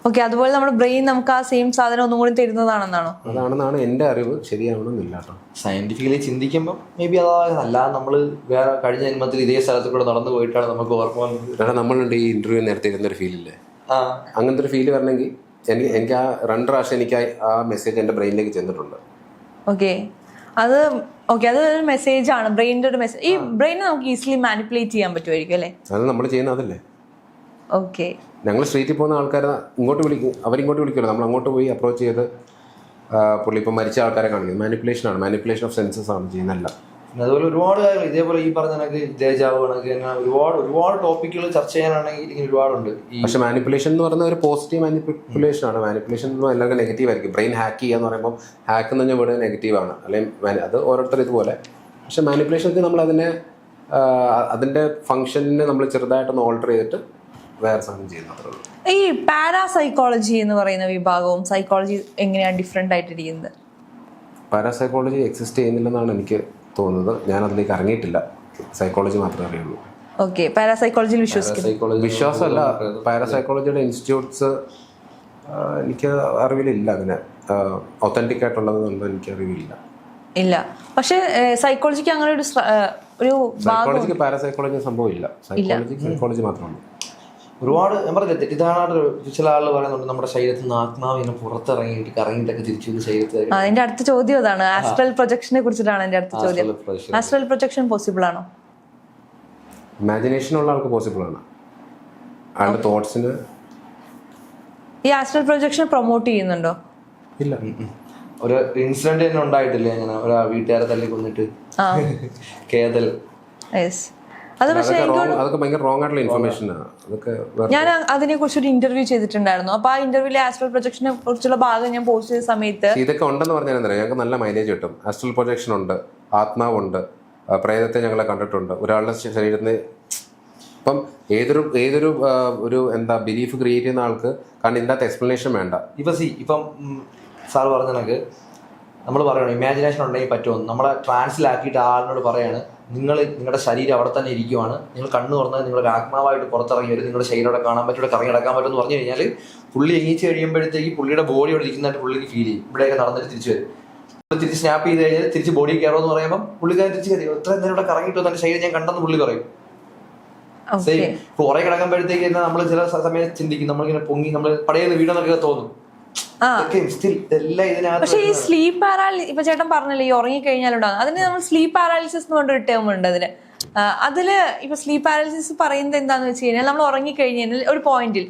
ഓക്കെ, അതുപോലെ നമ്മുടെ ബ്രെയിൻ നമുക്ക് ആ സെയിം സാധനം ഒന്നും കൂടി തരുന്നതാണെന്നാണോ? അതാണെന്നാണ് എൻ്റെ അറിവ്, ശരിയാവണമെന്നില്ല കേട്ടോ. സയന്റിഫിക്കലി ചിന്തിക്കുമ്പോൾ മേ ബി അല്ലാതെ നമ്മൾ വേറെ കഴിഞ്ഞ ജന്മത്തിൽ ഇതേ സ്ഥലത്ത് കൂടെ നടന്നു പോയിട്ടാണ് നമുക്ക് ഓർമ്മ വന്നത്. കാരണം നമ്മളുണ്ട് ഈ ഇന്റർവ്യൂ നേരത്തെ ഇരുന്നൊരു ഫീലില്ലേ, അങ്ങനത്തെ ഒരു ഫീല് വരണമെങ്കിൽ എനിക്ക് ആ 2 പ്രാവശ്യം എനിക്ക് ആ മെസ്സേജ് എൻ്റെ ബ്രെയിനിലേക്ക് ചെന്നിട്ടുണ്ട്. ഓക്കെ, അതൊരു മെസ്സേജ് ആണ്, ബ്രെയിനിന്റെ ഒരു മെസ്സേജ്. ഈ ബ്രെയിൻ നമുക്ക് ഈസിലി മാനിപ്പുലേറ്റ് ചെയ്യാൻ പറ്റുമായിരിക്കും അല്ലേ? അത് നമ്മൾ ചെയ്യുന്ന അതല്ലേ. ഓക്കെ, ഞങ്ങൾ സ്ട്രീറ്റിൽ പോകുന്ന ആൾക്കാരെ ഇങ്ങോട്ട് വിളിക്കും, അവരിങ്ങോട്ട് വിളിക്കുമല്ലോ, നമ്മൾ അങ്ങോട്ട് പോയി അപ്രോച്ച് ചെയ്ത് പുള്ളി ഇപ്പം മരിച്ച ആൾക്കാരെ കാണിക്കുന്നത് മാനിപ്പുലേഷൻ ഓഫ് സെൻസസ് ആണ് ചെയ്യുന്നതല്ല. അതുപോലെ ഒരുപാട് കാര്യങ്ങൾ ഇതേപോലെ ഈ പറഞ്ഞ കണക്ക് ദേജാവു കണക്ക് ഒരുപാട് ടോപ്പിക്കുകൾ ചർച്ച ചെയ്യാനാണെങ്കിൽ ഇങ്ങനെ ഒരുപാടുണ്ട്. പക്ഷെ മാനിപ്പുലേഷൻ എന്ന് പറയുന്ന ഒരു പോസിറ്റീവ് മാനിപ്പുലേഷൻ ആണ്. മാനിപ്പുലേഷൻ എന്ന് എല്ലാവർക്കും നെഗറ്റീവ് ആയിരിക്കും. ബ്രെയിൻ ഹാക്ക് ചെയ്യുക എന്ന് പറയുമ്പോൾ ഹാക്ക് എന്ന് പറഞ്ഞാൽ ഇവിടെ നെഗറ്റീവാണ്, അല്ലെങ്കിൽ അത് ഓരോരുത്തർ ഇതുപോലെ. പക്ഷെ മാനിപ്പുലേഷനൊക്കെ നമ്മൾ അതിൻ്റെ ഫംഗ്ഷനെ നമ്മൾ ചെറുതായിട്ടൊന്ന് ഓൾട്ടർ ചെയ്തിട്ട് വേറെ സാധനം ചെയ്യുന്നത്. ഈ പാരാസൈക്കോളജി എന്ന് പറയുന്ന വിഭാഗവും സൈക്കോളജി എങ്ങനെയാണ് ഡിഫറെന്റ് ആയിട്ടിരിക്കുന്നത്? പാരാസൈക്കോളജി എക്സിസ്റ്റ് ചെയ്യുന്നില്ലെന്നാണ് എനിക്ക് തോന്നുന്നത്. ഞാൻ അതിലേക്ക് ഇറങ്ങിയിട്ടില്ല, സൈക്കോളജി മാത്രമേ അറിയുള്ളൂ. ഓക്കെ, പാരാസൈക്കോളജിയിൽ വിശ്വാസമല്ല. പാരാസൈക്കോളജിയുടെ ഇൻസ്റ്റിറ്റ്യൂട്ട്സ് എനിക്ക് അറിവിലില്ല, അങ്ങനെ ഒത്തന്റിക് ആയിട്ടുള്ളതെന്നുള്ള എനിക്ക് അറിവില്ല. ഇല്ല, പക്ഷെ സൈക്കോളജിക്ക് അങ്ങനെ ഒരു സൈക്കോളജിക്ക് പാരാസൈക്കോളജി സംഭവം ഇല്ല. സൈക്കോളജി മാത്രമാണ്. ഒരുപാട് ഞാൻ പറഞ്ഞില്ല, തെറ്റിദ്ധാരണ ചില ആളുകൾ പറയുന്നുണ്ട് നമ്മുടെ ശരീരത്തിൽ നിന്ന് ആത്മാവ് ഇങ്ങനെ പുറത്തിറങ്ങിയിട്ട് കറങ്ങിയിട്ടൊക്കെ തിരിച്ചു ശരീരത്തിൽ. എന്റെ അടുത്ത ചോദ്യം അതാണ്, ആസ്ട്രൽ പ്രൊജക്ഷനെ കുറിച്ചിട്ടാണ് എന്റെ അടുത്ത ചോദ്യം. ആസ്ട്രൽ പ്രൊജക്ഷൻ പോസിബിൾ ആണോ? ഇമാജിനേഷൻ ഉള്ള ആൾക്ക് പോസിബിൾ ആണ്. അയാളുടെ തോട്ട്സിന് ഈ ആസ്ട്രൽ പ്രൊജക്ഷൻ പ്രൊമോട്ട് ചെയ്യുന്നുണ്ടോ? ഇല്ല. ഒരു ഇൻസിഡന്റ് തന്നെ ഉണ്ടായിട്ടില്ലേ, അങ്ങനെ ഒരാ വീട്ടുകാരെ തല്ലി കൊന്നിട്ട് കേതൽ. അത് പക്ഷേ അതൊക്കെ ഭയങ്കര റോങ് ആയിട്ടുള്ള ഇൻഫർമേഷൻ ആണ്. ഞാൻ അതിനെ കുറിച്ച് ഒരു ഇന്റർവ്യൂ ചെയ്തിട്ടുണ്ടായിരുന്നു. അപ്പൊ ആ ഇന്റർവ്യൂവിലെ ആസ്ട്രൽ പ്രൊജക്ഷനെ കുറിച്ചുള്ള ഭാഗം ഞാൻ പോസ്റ്റ് ചെയ്ത സമയത്ത് ഇതൊക്കെ ഉണ്ടെന്ന് പറഞ്ഞാൽ ഞങ്ങൾക്ക് നല്ല മൈലേജ് കിട്ടും. ആസ്ട്രൽ പ്രൊജക്ഷൻ ഉണ്ട്, ആത്മാവുണ്ട്, പ്രേതത്തെ ഞങ്ങളെ കണ്ടിട്ടുണ്ട്. ഒരാളുടെ ശരീരത്തിന് ഇപ്പം ഏതൊരു ഒരു എന്താ ബിലീഫ് ക്രിയേറ്റ് ചെയ്യുന്ന ആൾക്ക്, കാരണം ഇതിൻ്റെ അകത്ത് എക്സ്പ്ലനേഷൻ വേണ്ട. ഇപ്പം സാർ പറഞ്ഞ കണക്ക് നമ്മൾ പറയണം ഇമാജിനേഷൻ ഉണ്ടെങ്കിൽ പറ്റുമെന്ന്. നമ്മളെ ട്രാൻസിലാക്കിയിട്ട് ആളിനോട് പറയാണ്, നിങ്ങളുടെ ശരീരം അവിടെ തന്നെ ഇരിക്കുവാണ്, നിങ്ങൾ കണ്ണ് തുറന്നാൽ നിങ്ങളൊരു ആത്മാവായിട്ട് പുറത്തിറങ്ങി വരും, നിങ്ങളുടെ ശരീരം അവിടെ കാണാൻ പറ്റും, ഇവിടെ കറങ്ങി നടക്കാൻ പറ്റും എന്ന് പറഞ്ഞു കഴിഞ്ഞാൽ പുള്ളി എണീച്ച് കഴിയുമ്പോഴത്തേക്ക് പുള്ളിയുടെ ബോഡി അവിടെ ഇരിക്കുന്നതായിട്ട് പുള്ളിക്ക് ഫീൽ ചെയ്യും. ഇവിടെയൊക്കെ നടന്നിട്ട് തിരിച്ചു വരും. തിരിച്ച് സ്നാപ്പ് ചെയ്ത് കഴിഞ്ഞാൽ തിരിച്ച് ബോഡി കയറുമെന്ന് പറയുമ്പോൾ പുള്ളിക്കാരൻ തിരിച്ച് കയറി എത്ര നേരം ഇവിടെ കറങ്ങിയിട്ട് വന്ന ശരീരം ഞാൻ കണ്ടെന്ന് പുള്ളി പറയും. കുറെ കിടക്കുമ്പോഴത്തേക്ക് തന്നെ നമ്മൾ ചില സമയം ചിന്തിക്കും, നമ്മളിങ്ങനെ പൊങ്ങി നമ്മൾ പടയുന്ന വീടെന്നൊക്കെ തോന്നും. പക്ഷെ ഈ സ്ലീപ്പ് പാരാലിസിസ് ഇപ്പൊ ചേട്ടൻ പറഞ്ഞല്ലേ, ഈ ഉറങ്ങിക്കഴിഞ്ഞാലുണ്ടാകും, അതിന് നമ്മൾ സ്ലീപ്പ് പാരാലിസിസ് എന്ന് പറഞ്ഞൊരു ടേം ഉണ്ട്. അതില് ഇപ്പൊ സ്ലീപ്പ് പാരാലിസിസ് പറയുന്നത് എന്താന്ന് വെച്ച് കഴിഞ്ഞാൽ നമ്മൾ ഉറങ്ങിക്കഴിഞ്ഞാൽ ഒരു പോയിന്റിൽ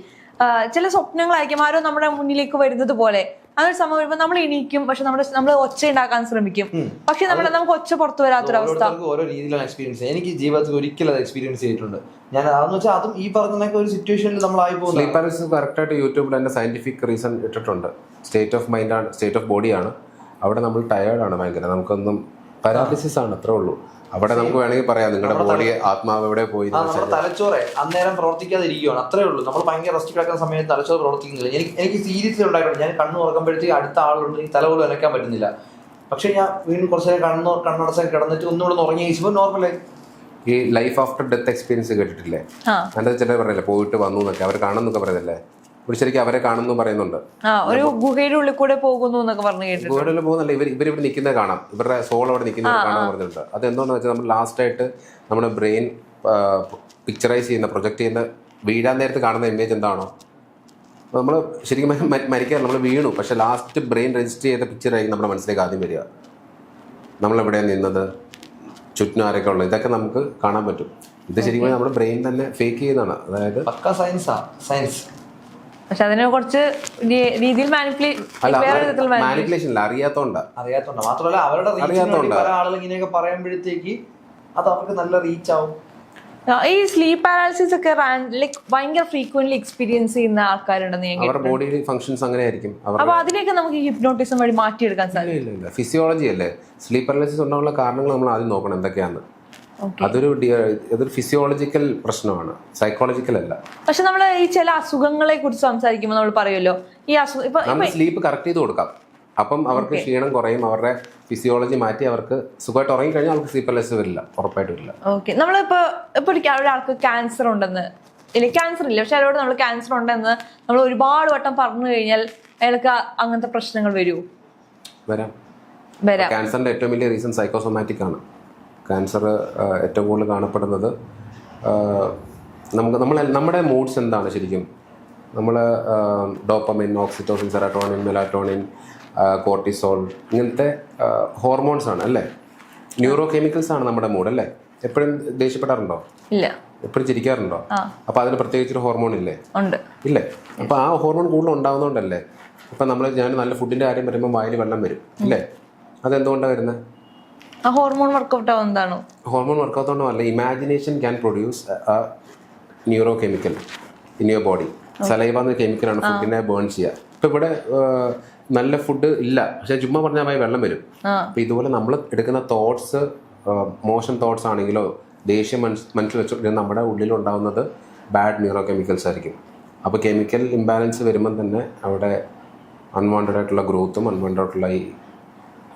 ചില സ്വപ്നങ്ങളായിരിക്കും ആരോ നമ്മുടെ മുന്നിലേക്ക് വരുന്നത് പോലെ. അതൊരു സംഭവം വരുമ്പോൾ നമ്മൾ എണീക്കും, പക്ഷെ നമ്മൾ ഒച്ച ഉണ്ടാക്കാൻ ശ്രമിക്കും, പക്ഷെ നമുക്ക് ഒച്ച പുറത്തു വരാത്തൊരവസ്ഥ. ഓരോ രീതിയിലാണ് എക്സ്പീരിയൻസ്. എനിക്ക് ജീവിതത്തിൽ ഒരിക്കലും അത് എക്സ്പീരിയൻസ് ചെയ്തിട്ടുണ്ട് ഞാൻ. അതെന്ന് വെച്ചാൽ അതും ഈ പറഞ്ഞ ഒരു സിറ്റുവേഷനിൽ നമ്മളായി പോകും. സ്ലീപ്പ് പാരലിസിസ് കറക്റ്റായിട്ട് യൂട്യൂബിൽ തന്നെ സയന്റിഫിക് റീസൺ ഇട്ടിട്ടുണ്ട്. സ്റ്റേറ്റ് ഓഫ് മൈൻഡ് ആണ്, സ്റ്റേറ്റ് ഓഫ് ബോഡിയാണ്. അവിടെ നമ്മൾ ടയേർഡാണ് ഭയങ്കര, നമുക്കൊന്നും പാരാലിസിസ് ആണ്, അത്രേ ഉള്ളൂ. അവിടെ നമുക്ക് വേണമെങ്കിൽ പറയാം നിങ്ങളുടെ ബോഡി ആത്മാവ് എവിടെ പോയി. നമ്മുടെ തലച്ചോറെ അന്നേരം പ്രവർത്തിക്കാതിരിക്കുകയാണ്, അത്രേ ഉള്ളൂ. നമ്മൾ ഭയങ്കര റെസ്റ്റ് കിടക്കുന്ന സമയത്ത് തലച്ചോറ് പ്രവർത്തിക്കുന്നില്ല. എനിക്ക് സീരിയസ്ലി ഉണ്ടായിട്ടുണ്ട്. ഞാൻ കണ്ണ് തുറക്കുമ്പോഴത്തേക്ക് അടുത്ത ആളുണ്ട്, ഈ തല പോലും അനക്കാൻ പറ്റുന്നില്ല. പക്ഷെ ഞാൻ വീണ്ടും കുറച്ച് നേരം കണ്ണടച്ചാൽ കിടന്നിട്ട് ഒന്നുകൂടെ ഉറങ്ങി കഴിച്ചപ്പോൾ നോർമലായി. ഈ ലൈഫ് ആഫ്റ്റർ ഡെത്ത് എക്സ്പീരിയൻസ് കേട്ടിട്ടില്ലേ? അതിന്റെ ചിലർ പറയില്ലേ പോയിട്ട് വന്നു എന്നൊക്കെ, അവർ കാണുന്നൊക്കെ പറയുന്നില്ലേ? ശരിക്കും അവരെ കാണുന്നു പറയുന്നുണ്ട്. ഒരു ഗുഹയുടെ ഉള്ളിൽ കൂടെ പോകുന്നു എന്നൊക്കെ പറഞ്ഞു കേട്ടിട്ടുണ്ട്. ഗുഹയുടെ ഉള്ളിൽ പോകുന്നല്ല, ഇവരിവിടെ നിൽക്കുന്നത് കാണാം, ഇവരുടെ സോൾ അവിടെ നിൽക്കുന്നത് കാണാൻ പറഞ്ഞിട്ടുണ്ട്. അത് എന്താണെന്ന് വെച്ചാൽ നമ്മൾ ലാസ്റ്റായിട്ട് നമ്മുടെ ബ്രെയിൻ പിക്ചറൈസ് ചെയ്യുന്ന, പ്രൊജക്ട് ചെയ്യുന്ന, വീഴാൻ നേരത്ത് കാണുന്ന ഇമേജ് എന്താണോ, നമ്മൾ ശരിക്കും മരിക്കാൻ നമ്മൾ വീണു, പക്ഷെ ലാസ്റ്റ് ബ്രെയിൻ രജിസ്റ്റർ ചെയ്ത പിക്ചറായിരിക്കും നമ്മുടെ മനസ്സിലേക്ക് ആദ്യം വരിക. നമ്മളെവിടെ നിന്നത്, ചുറ്റും ആരൊക്കെ ഉള്ളത്, ഇതൊക്കെ നമുക്ക് കാണാൻ പറ്റും. ഇത് ശരിക്കും നമ്മുടെ ബ്രെയിൻ തന്നെ ഫേക്ക് ചെയ്യുന്നതാണ്. അതായത് പക്ക സയൻസ്. പക്ഷെ അതിനെ കുറച്ച് രീതിയിൽ മാനിപ്പുലേഷൻ അറിയാത്തോണ്ടാ. മാത്രമല്ല അവരുടെ പല ആളുകൾ ഇങ്ങനെയൊക്കെ പറയുമ്പോഴത്തേക്ക് അത് അവർക്ക് നല്ല റീച്ച് ആവും. ഈ സ്ലീപ്പ് പാരാലിസിസ് ഒക്കെ ഭയങ്കര ഫ്രീക്വന്റ്ലി എക്സ്പീരിയൻസ് ചെയ്യുന്ന ആൾക്കാരുണ്ടെന്ന് ഞാൻ അവരുടെ ബോഡി ഫങ്ഷൻസ് അങ്ങനെ ആയിരിക്കും. അപ്പൊ അതിനെയൊക്കെ നമുക്ക് ഹിപ്നോട്ടിസം വഴി മാറ്റിയെടുക്കാൻ സാധിക്കും. ഫിസിയോളജി അല്ലേ സ്ലീപ്പ് പാരാലിസിസ് ഉണ്ടാകാനുള്ള കാരണങ്ങൾ നമ്മൾ ആദ്യം നോക്കണം എന്തൊക്കെയാണ്. അതൊരു ഫിസിയോളജിക്കൽ പ്രശ്നമാണ്, സൈക്കോളജിക്കൽ അല്ല. പക്ഷെ നമ്മൾ ഈ ചില അസുഖങ്ങളെ കുറിച്ച് സംസാരിക്കുമ്പോൾ നമ്മൾ പറയുമല്ലോ ഈ നമ്മൾ സ്ലീപ്പ് കറക്റ്റ് ചെയ്ത് കൊടുക്കാം, അപ്പം അവർക്ക് ക്ഷീണം കുറയും, അവരുടെ ഫിസിയോളജി മാറ്റി അവർക്ക് സുഖമായിട്ട് ഉറങ്ങി കഴിഞ്ഞാൽ അവർക്ക് സ്ലീപ്പ് പാരാലിസിസ് വരില്ല, ഉറപ്പായിട്ട് വരില്ല. ഓക്കെ, നമ്മളിപ്പോ ഒരാൾക്ക് ക്യാൻസർ ഉണ്ടെന്ന്, ഇല്ല ക്യാൻസർ ഇല്ല പക്ഷെ അയാളോട് നമ്മൾ ക്യാൻസർ ഉണ്ടെന്ന് നമ്മൾ ഒരുപാട് വട്ടം പറഞ്ഞു കഴിഞ്ഞാൽ അയാൾക്ക് അങ്ങനത്തെ പ്രശ്നങ്ങൾ വരുമോ? വരാം. ക്യാൻസറിന്റെ ഏറ്റവും വലിയ റീസൺ സൈക്കോസൊമാറ്റിക് ആണ്. ക്യാൻസർ ഏറ്റവും കൂടുതൽ കാണപ്പെടുന്നത് നമ്മുടെ മൂഡ്സ് എന്താണ് ശരിക്കും, നമ്മൾ dopamine, oxytocin, serotonin, melatonin, cortisol ഇങ്ങനത്തെ ഹോർമോൺസ് ആണ് അല്ലേ, ന്യൂറോ കെമിക്കൽസ് ആണ് നമ്മുടെ മൂഡ് അല്ലേ. എപ്പോഴും ദേഷ്യപ്പെടാറുണ്ടോ? ഇല്ല. എപ്പോഴും ചിരിക്കാറുണ്ടോ? അപ്പൊ അതിന് പ്രത്യേകിച്ചൊരു ഹോർമോൺ ഇല്ലേ? ഇല്ലേ? അപ്പൊ ആ ഹോർമോൺ കൂടുതൽ ഉണ്ടാവുന്നതുകൊണ്ടല്ലേ ഇപ്പൊ ഞാൻ നല്ല ഫുഡിന്റെ കാര്യം വരുമ്പോൾ വായിൽ വെള്ളം വരും ഇല്ലേ? അതെന്തുകൊണ്ടാണ് വരുന്നത്? ഹോർമോൺ വർക്കൗട്ട് ആവുന്നതാണോ? ഹോർമോൺ വർക്കൗട്ട് ആണോ അല്ല, imagination can produce neuro chemical in your body. Saliva എന്ന കെമിക്കലാണ് ഫുഡിനെ ബേൺ ചെയ്യുക. ഇപ്പൊ ഇവിടെ നല്ല ഫുഡ് ഇല്ല പക്ഷെ ചുമ്മാ പറഞ്ഞാൽ വായി വെള്ളം വരും. അപ്പൊ ഇതുപോലെ നമ്മൾ എടുക്കുന്ന തോട്ട്സ് മോശം തോട്ട്സ് ആണെങ്കിലോ ദേഷ്യം മനസ്സിൽ വെച്ചിട്ട് നമ്മുടെ ഉള്ളിൽ ഉണ്ടാകുന്നത് ബാഡ് ന്യൂറോ കെമിക്കൽസ് ആയിരിക്കും. അപ്പോൾ കെമിക്കൽ ഇംബാലൻസ് വരുമ്പം തന്നെ അവിടെ അൺവാണ്ടഡ് ആയിട്ടുള്ള ഗ്രോത്തും അൺവാണ്ടഡ് ആയിട്ടുള്ള ഈ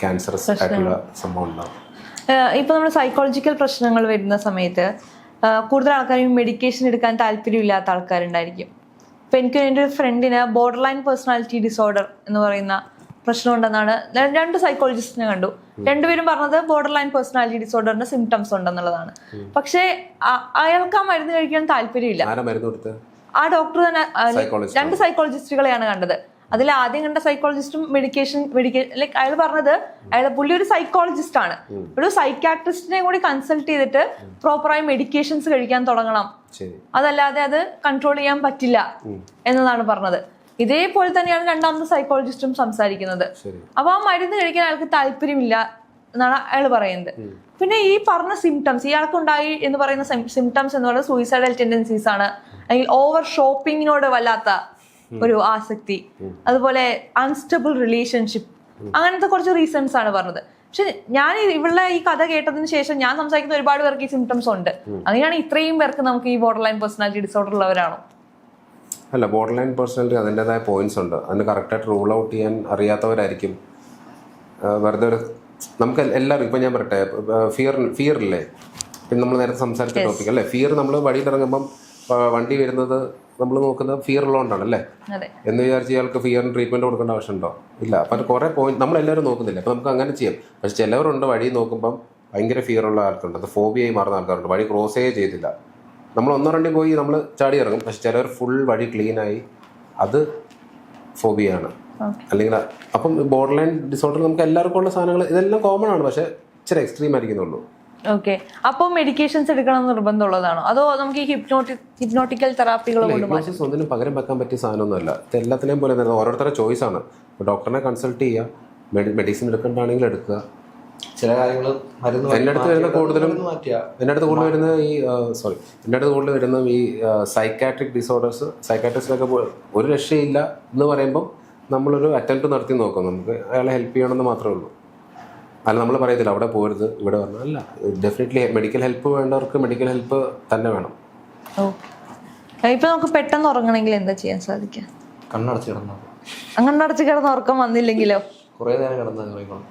ക്യാൻസറസ് ആയിട്ടുള്ള സംഭവം ഉണ്ടാവും. ഇപ്പോൾ നമ്മൾ സൈക്കോളജിക്കൽ പ്രശ്നങ്ങൾ വരുന്ന സമയത്ത് കൂടുതൽ ആൾക്കാരും മെഡിക്കേഷൻ എടുക്കാൻ താല്പര്യമില്ലാത്ത ആൾക്കാരുണ്ടായിരിക്കും. ഇപ്പം എനിക്ക് എൻ്റെ ഒരു ഫ്രണ്ടിന് ബോർഡർ ലൈൻ പേഴ്സണാലിറ്റി ഡിസോർഡർ എന്ന് പറയുന്ന പ്രശ്നമുണ്ടെന്നാണ് 2 സൈക്കോളജിസ്റ്റിനെ കണ്ടു. രണ്ടുപേരും പറഞ്ഞത് ബോർഡർ ലൈൻ പേഴ്സണാലിറ്റി ഡിസോർഡറിന്റെ സിംറ്റംസ് ഉണ്ടെന്നുള്ളതാണ്. പക്ഷേ അയാൾക്ക് ആ മരുന്ന് കഴിക്കാൻ താല്പര്യമില്ല. ആ ഡോക്ടർ തന്നെ 2 സൈക്കോളജിസ്റ്റുകളെയാണ് കണ്ടത്. അതിൽ ആദ്യം കണ്ട സൈക്കോളജിസ്റ്റും മെഡിക്കേഷൻ ലൈക്ക് അയാൾ പറഞ്ഞത് പുള്ളി ഒരു സൈക്കോളജിസ്റ്റ് ആണ്, ഒരു സൈക്കാട്രിസ്റ്റിനെ കൂടി കൺസൾട്ട് ചെയ്തിട്ട് പ്രോപ്പറായി മെഡിക്കേഷൻസ് കഴിക്കാൻ തുടങ്ങണം, അതല്ലാതെ അത് കൺട്രോൾ ചെയ്യാൻ പറ്റില്ല എന്നതാണ് പറഞ്ഞത്. ഇതേപോലെ തന്നെയാണ് രണ്ടാമത്തെ സൈക്കോളജിസ്റ്റും സംസാരിക്കുന്നത്. അപ്പൊ ആ മരുന്ന് കഴിക്കാൻ അയാൾക്ക് താല്പര്യമില്ല എന്നാണ് അയാൾ പറയുന്നത്. പിന്നെ ഈ പറഞ്ഞ സിംറ്റംസ് ഇയാൾക്കുണ്ടായി എന്ന് പറയുന്ന സിംറ്റംസ് എന്ന് പറയുന്നത് സൂയിസൈഡൽ ടെൻഡൻസീസ് ആണ്, അല്ലെങ്കിൽ ഓവർ ഷോപ്പിങ്ങിനോട് വല്ലാത്ത ഒരു ആസക്തി, അതുപോലെ അൺസ്റ്റബിൾ റിലേഷൻഷിപ്പ്, അങ്ങനത്തെ കുറച്ച് റീസൺസ് ആണ് പറഞ്ഞത്. പക്ഷെ ഞാൻ ഇവളുടെ ഈ കഥ കേട്ടതിന് ശേഷം ഞാൻ സംസാരിക്കുന്ന ഒരുപാട് പേർക്ക് ഈ സിംറ്റംസ് ഉണ്ട്. അങ്ങനെയാണ് ഇത്രയും പേർക്ക് നമുക്ക് ഈ ബോർഡർ ലൈൻ പേഴ്സണാലിറ്റി ഡിസോർഡർ ഉള്ളവരാണോ? അല്ല, ബോർഡർ ലൈൻ പേഴ്സണാലിറ്റി അതിൻ്റെതായ പോയിന്റ്സ് ഉണ്ട്. അതിന് കറക്റ്റായിട്ട് റൂൾ ഔട്ട് ചെയ്യാൻ അറിയാത്തവരായിരിക്കും. വെറുതെ നമുക്ക് എല്ലാവരും ഇപ്പം ഞാൻ പറയട്ടെ, ഫിയർ ഇല്ലേ, പിന്നെ നമ്മൾ നേരത്തെ സംസാരിച്ച ടോപ്പിക് അല്ലേ, ഫിയർ നമ്മൾ വഴിയിൽ ഇറങ്ങുമ്പം വണ്ടി വരുന്നത് നമ്മൾ നോക്കുന്നത് ഫിയർ ഉള്ളതുകൊണ്ടാണ് അല്ലേ. എന്ന് വിചാരിച്ച് ഇയാൾക്ക് ഫിയറിന് ട്രീറ്റ്മെന്റ് കൊടുക്കേണ്ട ആവശ്യമുണ്ടോ? ഇല്ല. അപ്പം അത് കുറേ പോയിന്റ് നമ്മളെല്ലാവരും നോക്കുന്നില്ല. അപ്പം നമുക്ക് അങ്ങനെ ചെയ്യാം. പക്ഷെ ചിലവരുണ്ട് വഴി നോക്കുമ്പം ഭയങ്കര ഫിയർ ഉള്ള ആൾക്കുണ്ട്, അത് ഫോബിയായി മാറുന്ന ആൾക്കാരുണ്ട്, വഴി ക്രോസേ ചെയ്തില്ല. നമ്മൾ 1-2 പോയി നമ്മൾ ചാടി ഇറങ്ങും, പക്ഷെ ചിലവർ ഫുൾ വഴി ക്ലീനായി, അത് ഫോബിയാണ്. അല്ലെങ്കിൽ അപ്പം ബോർഡർ ലൈൻ ഡിസോർഡർ നമുക്ക് എല്ലാവർക്കും ഉള്ള സാധനങ്ങൾ ഇതെല്ലാം കോമൺ ആണ്, പക്ഷെ ഇച്ചിരി എക്സ്ട്രീം ആയിരിക്കുന്നുള്ളൂ. ഓക്കെ. അപ്പോൾ മെഡിക്കേഷൻസ് എടുക്കണം നിർബന്ധമുള്ളതാണോ, അതോ നമുക്ക് ഈ ഹിപ്നോട്ടിക്കൽ തെറാപ്പികൾ കൊണ്ട് ഹിപ്നോസിസ് ഒന്നിനും പകരം വെക്കാൻ പറ്റിയ സാധനമൊന്നുമല്ല. ഇത് എല്ലാത്തിനെയും പോലെ തന്നെ ഓരോരുത്തരുടെ ചോയ്സ് ആണ്. ഡോക്ടറിനെ കൺസൾട്ട് ചെയ്യുക, മെഡിസിൻ എടുക്കേണ്ടതാണെങ്കിൽ എടുക്കുക. ചില കാര്യങ്ങൾ എൻ്റെ അടുത്ത് വരുന്ന കൂടുതലും ഈ സൈക്കാട്രിക് ഡിസോർഡേഴ്സ്, സൈക്കാട്രിസ്റ്റിനൊക്കെ ഒരു രക്ഷയില്ല എന്ന് പറയുമ്പോൾ നമ്മളൊരു അറ്റംപ്റ്റ് നടത്തി നോക്കും. നമുക്ക് അയാളെ ഹെൽപ്പ് ചെയ്യണമെന്ന് മാത്രമേ ഉള്ളൂ. അല്ല നമ്മൾ പറയത്തില്ല അവിടെ പോരുത് ഇവിടെ വരണം, അല്ല. ഡെഫിനറ്റ്ലി മെഡിക്കൽ ഹെൽപ്പ് വേണ്ടവർക്ക് മെഡിക്കൽ ഹെൽപ്പ് തന്നെ വേണം. ഇപ്പൊ നമുക്ക് പെട്ടെന്ന് ഉറങ്ങണമെങ്കിൽ എന്താ ചെയ്യാൻ സാധിക്കുക? കണ്ണടച്ച് കിടന്നത്. കണ്ണടച്ച് കിടന്ന് ഉറക്കം വന്നില്ലെങ്കിലോ? കുറേ നേരം കിടന്നത്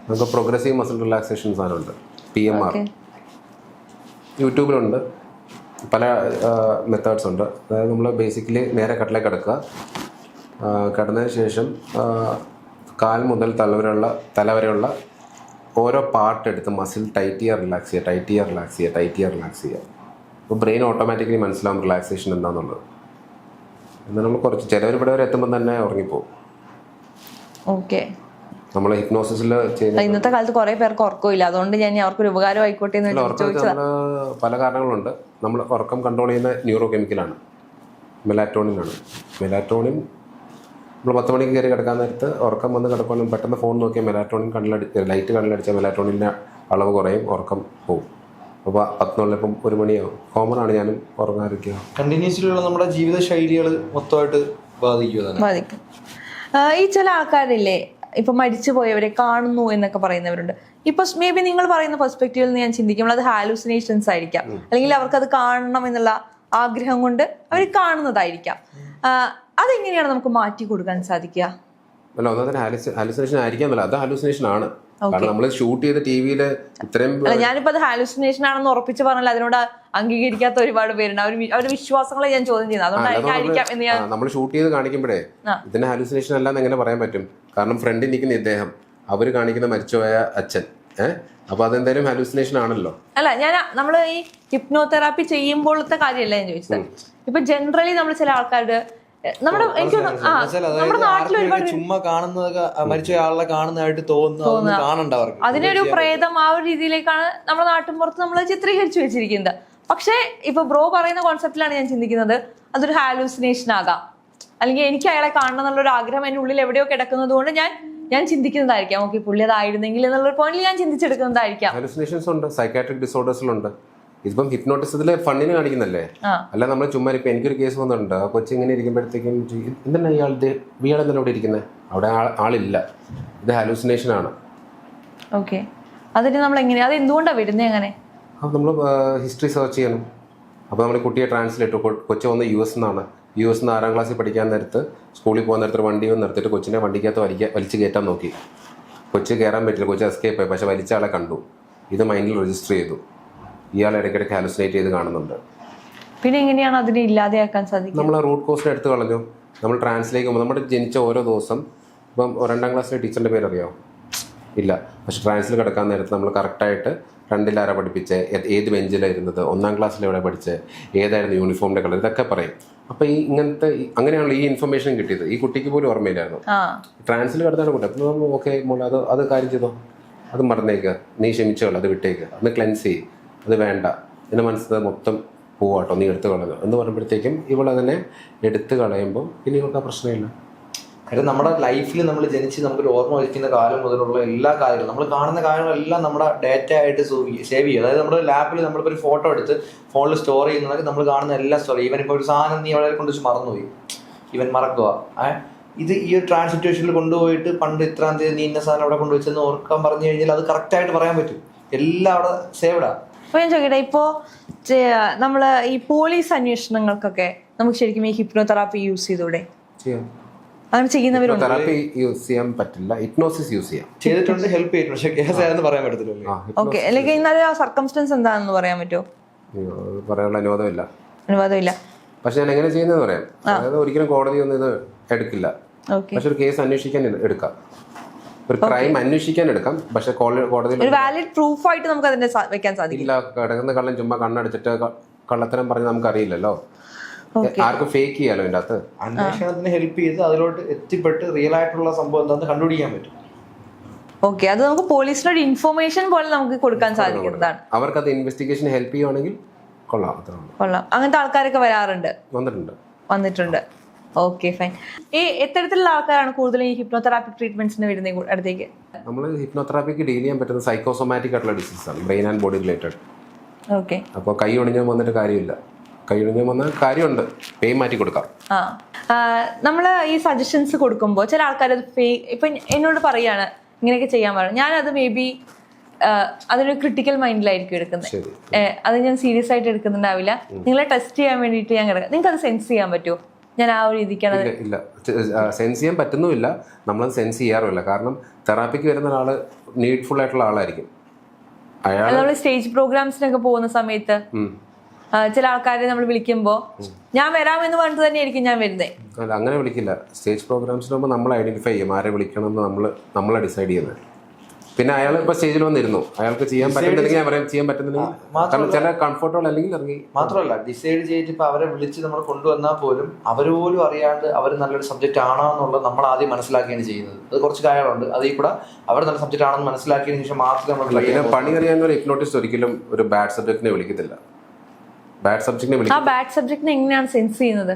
നമുക്ക് പ്രോഗ്രസീവ് മസിൽ റിലാക്സേഷൻ സാധനമുണ്ട്, PMR. യൂട്യൂബിലുണ്ട്, പല മെത്തേഡ്സ് ഉണ്ട്. അതായത് നമ്മൾ ബേസിക്കലി നേരെ കട്ടിലേക്ക് കിടക്കുക, കിടന്നതിന് ശേഷം കാൽ മുതൽ തല വരെയുള്ള ഓരോ പാർട്ട് എടുത്ത് മസിൽ ടൈറ്റ് ചെയ്യുക, റിലാക്സ് ചെയ്യുക. അപ്പോൾ ബ്രെയിൻ ഓട്ടോമാറ്റിക്കലി മനസ്സിലാവും റിലാക്സേഷൻ എന്താണെന്നുള്ളത്. എന്നാൽ നമ്മൾ കുറച്ച് ചിലവർ ഇവിടെ വരെ എത്തുമ്പോൾ തന്നെ ഉറങ്ങിപ്പോവും. ഓക്കെ. നമ്മൾ ഹിപ്നോസിസിൽ ഇന്നത്തെ കാലത്ത് കുറെ പേർക്ക് ഉറക്കമില്ല, അതുകൊണ്ട് ഞാൻ അവർക്കൊരു ഉപകാരം ആയിക്കോട്ടെ എന്ന് ചോദിച്ചത്. പല കാരണങ്ങളുണ്ട്. നമ്മൾ ഉറക്കം കൺട്രോൾ ചെയ്യുന്ന ന്യൂറോ കെമിക്കലാണ്, മെലാറ്റോണിനാണ്. മെലാറ്റോണിൻ നമ്മൾ 10 മണിക്ക് കയറി കിടക്കാൻ നേരത്ത് ഉറക്കം വന്ന് കിടക്കാനും പെട്ടെന്ന് ഫോൺ നോക്കിയാൽ മെലാറ്റോണിൻ ലൈറ്റ് കണ്ണിലടിച്ചാൽ മെലാറ്റോണിൻ്റെ അളവ് കുറയും, ഉറക്കം പോകും. അപ്പോൾ 10 ഇപ്പം 1 മണിയാവും. കോമണാണ് ഞാനും ഉറങ്ങാതിരിക്കുക. കണ്ടിന്യൂസ്ലിയുള്ള നമ്മുടെ ജീവിത ശൈലികൾ മൊത്തമായിട്ട് ബാധിക്കും. ഈ ചില ആൾക്കാരില്ലേ ഇപ്പൊ മരിച്ചു പോയവരെ കാണുന്നു എന്നൊക്കെ പറയുന്നവരുണ്ട്. ഇപ്പൊ മേ ബി നിങ്ങൾ പറയുന്ന പെർസ്പെക്റ്റീവിൽ നിന്ന് ഞാൻ ചിന്തിക്കുമ്പോൾ അത് ഹാലൂസിനേഷൻസ് ആയിരിക്കാം, അല്ലെങ്കിൽ അവർക്ക് അത് കാണണം എന്നുള്ള ആഗ്രഹം കൊണ്ട് അവർ കാണുന്നതായിരിക്കാം. അതെങ്ങനെയാണ് നമുക്ക് മാറ്റി കൊടുക്കാൻ സാധിക്കുക? അല്ല, ഒന്നാമത്തെ ഹാലുസിനേഷൻ ആയിരിക്കാമല്ല, അത് ഹാലുസിനേഷൻ ആണ്. കാരണം നമ്മൾ ഷൂട്ട് ചെയ്ത ടിവിയില് ഇത്രയും ഞാനിപ്പോ അത് ഹാലുസിനേഷൻ ആണെന്ന് ഉറപ്പിച്ച് പറഞ്ഞാൽ അതിനോട് അംഗീകരിക്കാത്ത ഒരുപാട് പേരുണ്ട്. അവരുടെ വിശ്വാസങ്ങളെ ഞാൻ ചോദ്യം ചെയ്യുന്നത് അതുകൊണ്ടായിരിക്കാം. നമ്മൾ ഷൂട്ട് ചെയ്ത് കാണിക്കുമ്പോഴേ ഇതിന് ഹാലുസിനേഷൻ അല്ലാന്ന് എങ്ങനെ പറയാൻ പറ്റും? കാരണം ഫ്രണ്ടിൽ നിൽക്കുന്ന ഇദ്ദേഹം, അവര് കാണിക്കുന്ന മരിച്ചുപോയ അച്ഛൻ, അപ്പൊ അതെന്തായാലും ഹാലുസിനേഷൻ ആണല്ലോ. അല്ല, നമ്മൾ ഈ ഹിപ്നോതെറാപ്പി ചെയ്യുമ്പോഴത്തെ കാര്യമല്ല ഞാൻ ചോദിച്ചത്. ഇപ്പൊ ജനറലി നമ്മൾ ചില ആൾക്കാരുടെ നമ്മുടെ നാട്ടിൽ ഒരുപാട് ചുമ്മാ കാണുന്നതൊക്കെ മരിച്ച ആളെ കാണുന്നതായിട്ട് തോന്നുന്നു. അതിനൊരു പ്രേതം ആ ഒരു രീതിയിലേക്കാണ് നമ്മുടെ നാട്ടിൻ പുറത്ത് നമ്മൾ ചിത്രീകരിച്ചു വെച്ചിരിക്കുന്നത്. പക്ഷെ ഇപ്പൊ ബ്രോ പറയുന്ന കോൺസെപ്റ്റിലാണ് ഞാൻ ചിന്തിക്കുന്നത്, അതൊരു ഹാലൂസിനേഷൻ ആകാം, അല്ലെങ്കിൽ എനിക്ക് അയാളെ കാണണം എന്നുള്ളൊരു ആഗ്രഹം എൻ്റെ ഉള്ളിൽ എവിടെയോ കിടക്കുന്നത് കൊണ്ട് ഞാൻ ചിന്തിക്കുന്നതായിരിക്കാം. ഓക്കെ, പുള്ളി അതായിരുന്നെങ്കിൽ എന്നുള്ളൊരു പോയിന്റിൽ ഞാൻ ചിന്തിച്ചെടുക്കുന്നതായിരിക്കാം. ഹാലൂസിനേഷൻസ് ഉണ്ട്, സൈക്കാട്രിക് ഡിസോർഡേഴ്സിലുണ്ട്. ഇതിപ്പം ഹിപ്നോട്ടിസത്തില് ഫണ്ണിന് കാണിക്കുന്നല്ലേ, അല്ല നമ്മൾ ചുമ്മാ. ഇപ്പൊ എനിക്കൊരു കേസ് വന്നിട്ടുണ്ട്, ആ കൊച്ചി ഇങ്ങനെ ഇരിക്കുമ്പോഴത്തേക്കും എന്താണ് ഇയാളെന്താണ് ഇവിടെ ഇരിക്കുന്നത്, അവിടെ ആളില്ല, ഇത് ഹാലൂസിനേഷൻ ആണ്. ഓക്കെ, അതിന് നമ്മൾ എങ്ങനെയാ, അത് എന്തുകൊണ്ടാണ് വരുന്നത്? അങ്ങനെ നമ്മൾ ഹിസ്റ്ററി സെർച്ച് ചെയ്യണം. അപ്പോൾ നമ്മൾ കുട്ടിയെ ട്രാൻസ്ലേറ്റ്, കൊച്ചു വന്ന് US നിന്നാണ്. US നിന്ന് 6ാം ക്ലാസ്സിൽ പഠിക്കാൻ നേരത്ത് സ്കൂളിൽ പോകുന്ന നേരത്ത് വണ്ടി വന്ന് നിർത്തിയിട്ട് കൊച്ചിനെ വണ്ടിക്കകത്ത് വലിച്ച് കയറ്റാൻ നോക്കി. കൊച്ച് കയറാൻ പറ്റില്ല, കൊച്ച് എസ്കേപ്പ് ആയി. പക്ഷെ വലിച്ച ആളെ കണ്ടു. ഇത് മൈൻഡിൽ രജിസ്റ്റർ ചെയ്തു. ഇയാൾ ഇടയ്ക്കിടയ്ക്ക് ഹാലുസിനേറ്റ് ചെയ്ത് കാണുന്നുണ്ട്. പിന്നെ എങ്ങനെയാണ് അതിനെ ഇല്ലാതെയാക്കാൻ സാധിക്കും? നമ്മൾ റൂട്ട് കോസിനെ എടുത്ത് കളഞ്ഞു. നമ്മൾ ട്രാൻസ്ലേക്ക് പോകുമ്പോൾ നമ്മുടെ ജനിച്ച ഓരോ ദിവസം, ഇപ്പം 2ാം ക്ലാസ്സിലെ ടീച്ചറിൻ്റെ പേരറിയാമോ? ഇല്ല. പക്ഷെ ട്രാൻസിൽ കിടക്കാൻ നേരത്ത് നമ്മൾ കറക്റ്റായിട്ട് 2ൽ ആരാ പഠിപ്പിച്ചത്, ഏത് ബെഞ്ചിലാണ് ഇരുന്നത്, 1ാം ക്ലാസ്സിൽ എവിടെ പഠിച്ചത്, ഏതായിരുന്നു യൂണിഫോമിൻ്റെ കളർ, ഇതൊക്കെ പറയും. അപ്പോൾ അങ്ങനെയാണല്ലോ ഈ ഇൻഫർമേഷൻ കിട്ടിയത്. ഈ കുട്ടിക്ക് പോലും ഓർമ്മയില്ലായിരുന്നു. ട്രാൻസിൽ കിടന്നാണ് കുട്ടി. അപ്പോൾ ഓക്കെ മോളെ, അത് കാര്യം ചെയ്തോ, അത് മറന്നേക്കുക, നീ ക്ഷമിച്ചോളൂ, അത് വിട്ടേക്കുക, അത് ക്ലെൻസ് ചെയ്യും, അത് വേണ്ട, എൻ്റെ മനസ്സിൽ മൊത്തം പോവാട്ടോ, നീ എടുത്ത് കളയുക എന്ന് പറയുമ്പോഴത്തേക്കും ഇവളതിനെ എടുത്ത് കളയുമ്പോൾ ഇനി ഇവർക്ക് ആ പ്രശ്നമില്ല. കാര്യം നമ്മുടെ ലൈഫിൽ നമ്മൾ ജനിച്ച് നമുക്കൊരു ഓർമ്മ വയ്ക്കുന്ന കാലം മുതലുള്ള എല്ലാ കാര്യങ്ങളും, നമ്മൾ കാണുന്ന കാര്യങ്ങളെല്ലാം നമ്മുടെ ഡേറ്റ ആയിട്ട് സേവ് ചെയ്യും. അതായത് നമ്മുടെ ലാപ്പിൽ നമ്മളിപ്പോൾ ഒരു ഫോട്ടോ എടുത്ത് ഫോണിൽ സ്റ്റോർ ചെയ്യുന്നതൊക്കെ നമ്മൾ കാണുന്ന എല്ലാ സ്റ്റോർ. ഈവൻ ഇപ്പോൾ ഒരു സാധനം നീ അവിടെ കൊണ്ട് വെച്ച് മറന്നുപോയി, ഇവൻ മറക്കുക, ഇത് ഈ ഒരു ട്രാൻസ് സിറ്റുവേഷനിൽ കൊണ്ടുപോയിട്ട് പണ്ട് ഇത്രാം തീയതി നീ ഇന്ന സാധനം അവിടെ കൊണ്ടുവച്ചെന്ന് ഓർക്കാൻ പറഞ്ഞു കഴിഞ്ഞാൽ അത് കറക്റ്റായിട്ട് പറയാൻ പറ്റും. എല്ലാം അവിടെ സേവ്ഡാ. അപ്പോൾ ഞാൻ ചോദിക്കട്ടെ, ഇപ്പോൾ നമ്മൾ ഈ പോലീസ് അന്വേഷണങ്ങൾക്കൊക്കെ നമുക്ക് ശരിക്കും ഈ ഹിപ്നോതെറാപ്പി യൂസ് ചെയ്തൂടെ? അങ്ങനെ ചെയ്യുന്നവരുണ്ട്. തെറാപ്പി യൂസ് ചെയ്യാൻ പറ്റില്ല, ഹിപ്നോസിസ് യൂസ് ചെയ്യാം. ചെയ്തിട്ടുണ്ട്, ഹെൽപ്പ് ചെയ്തിട്ടുണ്ട്, പക്ഷേ കേസ് ആയെന്ന് പറയാൻ പറ്റത്തില്ല. ഓക്കെ, അല്ലെങ്കിൽ ഇന്നലെ ആ സർക്കംസ്റ്റൻസ് എന്താണെന്ന് പറയാൻ പറ്റുമോ? പറയാനുള്ള അനുവാദമില്ല. പക്ഷെ ഞാൻ എങ്ങനെ ചെയ്യുന്നതെന്ന് പറയാം. അതായത് ഒരിക്കലും കോടതി ഒന്നും ഇത് എടുക്കില്ല, പക്ഷെ ഒരു കേസ് അന്വേഷിക്കാൻ എടുക്കാം, ഒരു ക്രൈം അന്വേഷിക്കാൻ എടുക്കാം. പക്ഷെ കോടതിയിൽ ഒരു വാലിഡ് പ്രൂഫ് ആയിട്ട് നമുക്ക് അതിനെ വെക്കാൻ സാധിക്കില്ല. കിടക്കുന്ന കള്ളൻ ചുമ്മാ കണ്ണടിച്ചിട്ട് കള്ളത്തരം പറഞ്ഞ് നമുക്കറിയില്ലല്ലോ, ആർക്കും ഫേക്ക് ചെയ്യാലോ. ഇതിൻ്റെ അകത്ത് അന്വേഷണത്തിന് ഹെൽപ്പ് ചെയ്ത് അതിലോട്ട് എത്തിപ്പെട്ട് റിയൽ ആയിട്ടുള്ള സംഭവം എന്താണെന്ന് കണ്ടുപിടിക്കാൻ പറ്റും. ഓക്കെ, അത് നമുക്ക് പോലീസിനൊരു ഇൻഫർമേഷൻ പോലെ നമുക്ക് കൊടുക്കാൻ സാധിക്കുന്നതാണ്. അവർക്കത് ഇൻവെസ്റ്റിഗേഷൻ ഹെൽപ്പ് ചെയ്യുവാണെങ്കിൽ കൊള്ളാം, അത്രേ ഉള്ളൂ. കൊള്ളാം. അങ്ങനത്തെ ആൾക്കാരൊക്കെ വരാറുണ്ട്, വന്നിട്ടുണ്ട്. Okay, fine. ഈ എത്തരത്തിലുള്ള ആൾക്കാരാണ് കൂടുതലും ഈ ഹിപ്നോതെറാപ്പി ട്രീറ്റ്മെന്റ്സിന് വരുന്ന അടുത്തേക്ക്? നമ്മൾ ഹിപ്നോതെറാപ്പിക്ക് ഡീൽ ചെയ്യാൻ പറ്റുന്ന സൈക്കോസൊമാറ്റിക് ആയിട്ടുള്ള ഡിസീസ് ആണ്, brain and body related. Okay. അപ്പോൾ കൈ ഒടിഞ്ഞാൽ വന്നിട്ട് കാര്യമില്ല, കൈ ഒടിഞ്ഞാൽ വന്നാൽ കാര്യമുണ്ട്, പെയിൻ മാറ്റി കൊടുക്കാം. നമ്മൾ ഈ സജഷൻസ് കൊടുക്കുമ്പോൾ ചില ആൾക്കാർ അത് ഇപ്പൊ എന്നോട് പറയാണ് ഇങ്ങനെയൊക്കെ ചെയ്യാൻ പാടില്ല, ഞാനത് മേ ബി അതൊരു ക്രിട്ടിക്കൽ മൈൻഡിലായിരിക്കും എടുക്കുന്നത്, അത് ഞാൻ സീരിയസ് ആയിട്ട് എടുക്കുന്നുണ്ടാവില്ല. നിങ്ങളെ ടെസ്റ്റ് ചെയ്യാൻ വേണ്ടിയിട്ട് ഞാൻ കിടക്കാം, നിങ്ങൾക്ക് അത് സെൻസ് ചെയ്യാൻ പറ്റുമോ? ഞാൻ ആ ഒരു രീതിക്കാണ്. ഇല്ല, സെൻസ് ചെയ്യാൻ പറ്റുന്നുമില്ല, നമ്മളത് സെൻസ് ചെയ്യാറുമില്ല. കാരണം തെറാപ്പിക്ക് വരുന്ന ഒരാള് നീഡ്ഫുൾ ആയിട്ടുള്ള ആളായിരിക്കും. നമ്മൾ സ്റ്റേജ് പ്രോഗ്രാംസിനൊക്കെ പോകുന്ന സമയത്ത് ചില ആൾക്കാരെ നമ്മൾ വിളിക്കുമ്പോൾ ഞാൻ വരാമെന്ന് പറഞ്ഞിട്ട് തന്നെയായിരിക്കും ഞാൻ വരുന്നത്. അല്ല, അങ്ങനെ വിളിക്കില്ല. സ്റ്റേജ് പ്രോഗ്രാംസിന് മുമ്പ് നമ്മൾ ഐഡന്റിഫൈ ചെയ്യും ആരെ വിളിക്കണം എന്ന് നമ്മളെ ഡിസൈഡ് ചെയ്യുന്നത്. പിന്നെ അയാൾ ഇപ്പൊ സ്റ്റേജിൽ വന്നിരുന്നു, അയാൾക്ക് ചെയ്യാൻ പറ്റുന്നില്ലെങ്കിൽ ഞാൻ പറയാം ചെയ്യാൻ പറ്റുന്നില്ലെങ്കിൽ ചില കംഫർട്ടബിൾ അല്ലെങ്കിൽ ഇറങ്ങി. മാത്രമല്ല ഡിസൈഡ് ചെയ്തിട്ട് ഇപ്പൊ അവരെ വിളിച്ച് നമ്മൾ കൊണ്ടുവന്നാൽ പോലും അവർ പോലും അറിയാണ്ട് അവർ നല്ലൊരു സബ്ജക്റ്റ് ആണോ എന്നുള്ളത് നമ്മൾ ആദ്യം മനസ്സിലാക്കിയാണ് ചെയ്യുന്നത്. അത് കുറച്ച് കാര്യങ്ങളുണ്ട്, അതിൽ കൂടെ അവർ നല്ല സബ്ജക്റ്റ് ആണെന്ന് മനസ്സിലാക്കിയതിനു ശേഷം മാത്രമേ നമ്മൾ. പിന്നെ പണി അറിയാവുന്ന ഒരു ഹിപ്നോട്ടിസ്റ്റ് ഒരിക്കലും ഒരു ബാഡ് സബ്ജക്റ്റിനെ വിളിക്കത്തില്ല. ബാഡ് സബ്ജക്റ്റിനെ വിളിക്കും. ബാഡ് സബ്ജക്റ്റിനെ എങ്ങനെയാണ് സെൻസ് ചെയ്യുന്നത്?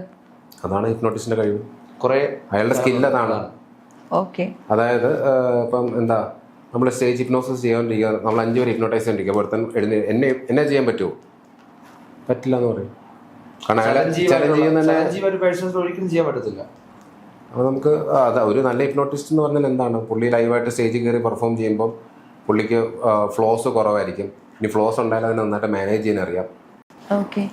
അതാണ് ഹിപ്നോട്ടിസ്റ്റിന്റെ കഴിവ്, കുറെ അയാളുടെ സ്കിൽ അതാണ്. ഓക്കെ. അതായത് ഇപ്പം എന്താ, നമ്മൾ സ്റ്റേജ് ഹിപ്നോസിസ് ചെയ്യാണ്ടിരിക്കുക, നമ്മൾ 5 പേര് ഹിപ്നോട്ടൈസ് ചെയ്യാണ്ടിരിക്കുക, ഒരുത്തൻ എന്നെ ചെയ്യാൻ പറ്റുമോ? പറ്റില്ല എന്ന് പറയും. കാരണം അയാളെ ചലഞ്ച് ചെയ്യുന്ന ഒരിക്കലും ചെയ്യാൻ പറ്റത്തില്ല. അപ്പോൾ നമുക്ക് അതാ ഒരു നല്ല ഹിപ്നോട്ടിസ്റ്റ് എന്ന് പറഞ്ഞാൽ എന്താണ്, പുള്ളി ലൈവായിട്ട് സ്റ്റേജിൽ കയറി പെർഫോം ചെയ്യുമ്പോൾ പുള്ളിക്ക് ഫ്ലോസ് കുറവായിരിക്കും. ഇനി ഫ്ലോസ് ഉണ്ടായാലും അതിനെ നന്നായിട്ട് മാനേജ് ചെയ്യാൻ അറിയാം.